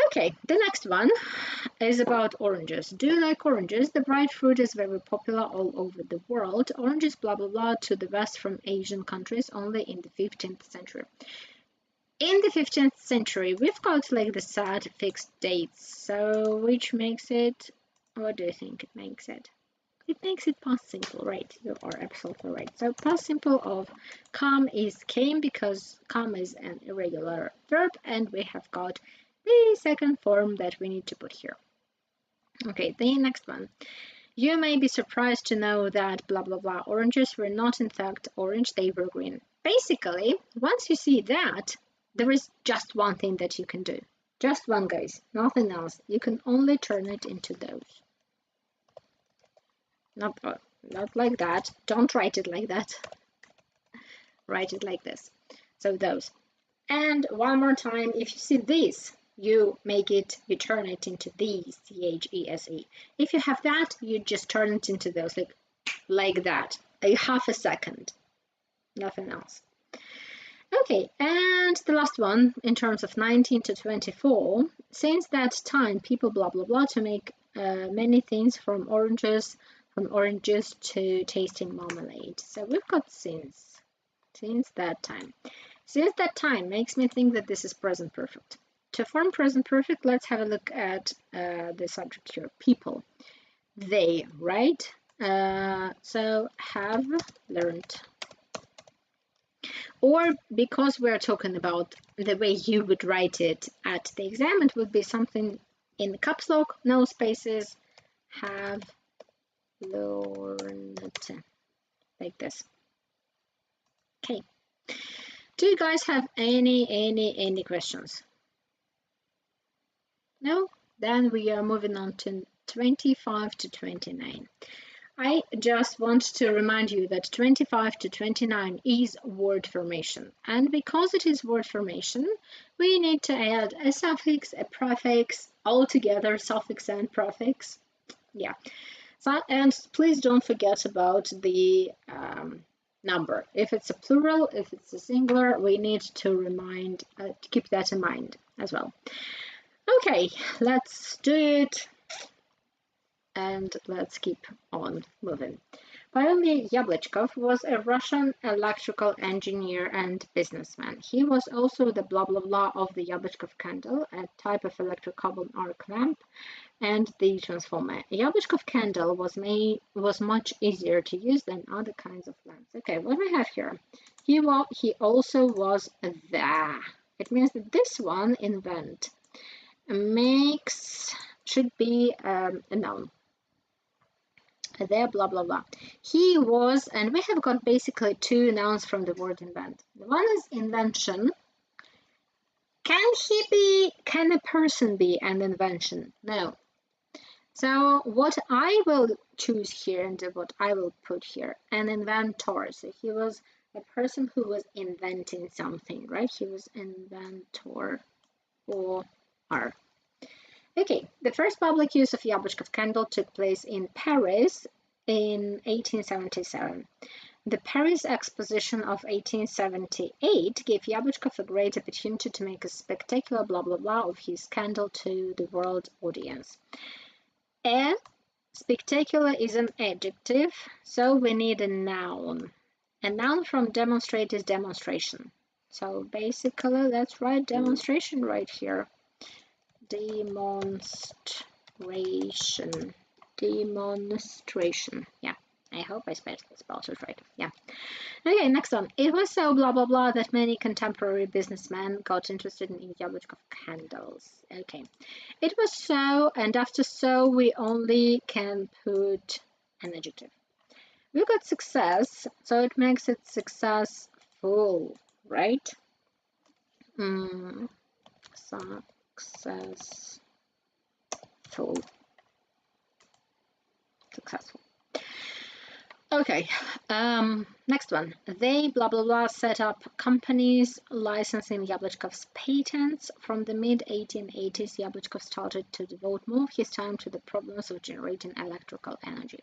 Okay, the next one is about oranges. Do you like oranges? The bright fruit is very popular all over the world. Oranges blah blah blah to the west from Asian countries only in the 15th century. In the 15th century, we've got like the sad fixed dates, so which makes it, what do you think it makes it? It makes it past simple, right? You are absolutely right. So past simple of come is came, because come is an irregular verb, and we have got the second form that we need to put here. Okay, the next one. You may be surprised to know that blah blah blah oranges were not in fact orange, they were green. Basically, once you see that, there is just one thing that you can do. Just one, guys, nothing else. You can only turn it into those. Not like that. Don't write it like that. Write it like this. So those. And one more time, if you see this, you turn it into these, these. If you have that, you just turn it into those, like that, a half a second, nothing else. Okay, and the last one, in terms of 19 to 24, since that time, people blah blah blah to make many things from oranges to tasting marmalade. So we've got since that time. Since that time makes me think that this is present perfect. To form present perfect, let's have a look at the subject here, people. They, right? So have learned. Or because we're talking about the way you would write it at the exam, it would be something in caps lock, no spaces, have learned, like this. Okay. Do you guys have any questions? No? Then we are moving on to 25 to 29. I just want to remind you that 25 to 29 is word formation. And because it is word formation, we need to add a suffix, a prefix, all together, suffix and prefix. Yeah. So, and please don't forget about the number. If it's a plural, if it's a singular, we need to keep that in mind as well. Okay, let's do it, and let's keep on moving. Finally, Yablechkov was a Russian electrical engineer and businessman. He was also the blah blah blah of the Yablechkov candle, a type of electrocarbon arc lamp, and the transformer. Yablechkov candle was much easier to use than other kinds of lamps. Okay, what do we have here? He also was the. It means that this one, invent, should be a noun. There, blah blah blah. He was, and we have got basically two nouns from the word invent. The one is invention. Can a person be an invention? No. So what I will choose here and what I will put here, an inventor. So he was a person who was inventing something, right? He was inventor or are. Okay, the first public use of Yablочко candle took place in Paris in 1877. The Paris Exposition of 1878 gave Yablочков a great opportunity to make a spectacular blah blah blah of his candle to the world audience. And spectacular is an adjective, so we need a noun. A noun from demonstrate is demonstration. So basically, let's write demonstration right here. Demonstration. Demonstration. Yeah, I hope I spelled it right. Yeah. Okay, next one. It was so blah blah blah that many contemporary businessmen got interested in Yablочков candles. Okay. It was so, and after so we only can put an adjective. We got success, so it makes it successful, right? Successful. Successful. Okay, next one. They blah blah blah set up companies licensing Yablочков's patents. From the mid-1880s, Yablочков started to devote more of his time to the problems of generating electrical energy.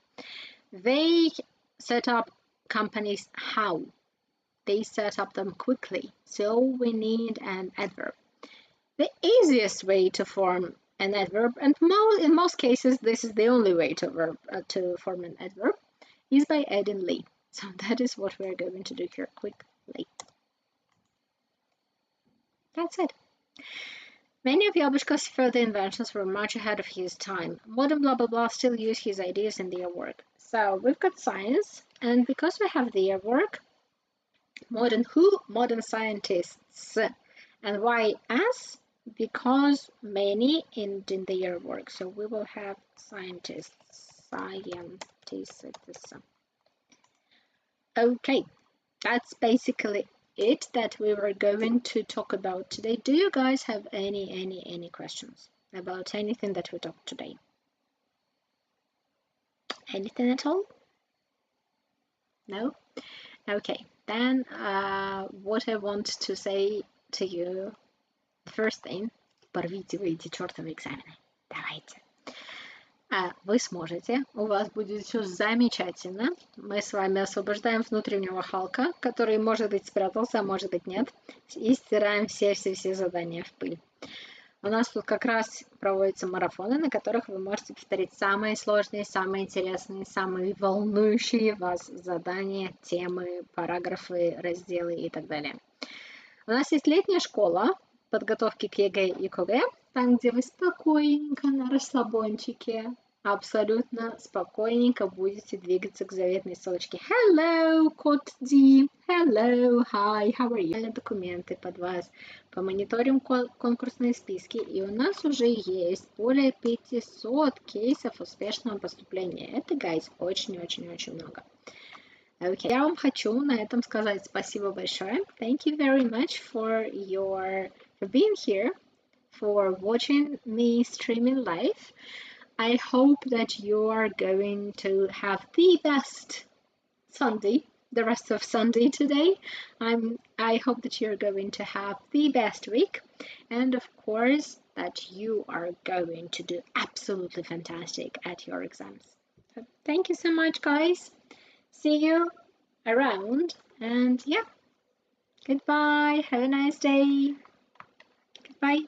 They set up companies how? They set up them quickly, so we need an adverb. The easiest way to form an adverb, and in most cases this is the only way to form an adverb, is by adding "ly." So that is what we're going to do here quickly. That's it. Many of Yablочkov's further inventions were much ahead of his time. Modern blah blah blah still use his ideas in their work. So we've got science, and because we have their work, modern who? Modern scientists. And why us? Because many in their work. So we will have scientists. Okay, that's basically it that we were going to talk about today. Do you guys have any questions about anything that we talked today? Anything at all? No? Okay, then what I want to say to you, the first thing, порвите вы эти чертовы экзамены. Давайте. Вы сможете, у вас будет все замечательно. Мы с вами освобождаем внутреннего Халка, который, может быть, спрятался, а может быть, нет, и стираем все задания в пыль. У нас тут как раз проводятся марафоны, на которых вы можете повторить самые сложные, самые интересные, самые волнующие вас задания, темы, параграфы, разделы и так далее. У нас есть летняя школа подготовки к ЕГЭ и КГ, там, где вы спокойненько на расслабончике, абсолютно спокойненько будете двигаться к заветной ссылочке. Hello, код Ди. Hello, hi, how are you? Документы под вас. Помониторим конкурсные списки. И у нас уже есть более 500 кейсов успешного поступления. Это, guys, очень-очень-очень много. Okay. Я вам хочу на этом сказать спасибо большое. Thank you very much for being here, for watching me streaming live. I hope that you are going to have the best Sunday, the rest of Sunday today. I hope that you're going to have the best week, and of course that you are going to do absolutely fantastic at your exams. So thank you so much, guys. See you around, and yeah, goodbye. Have a nice day. Goodbye.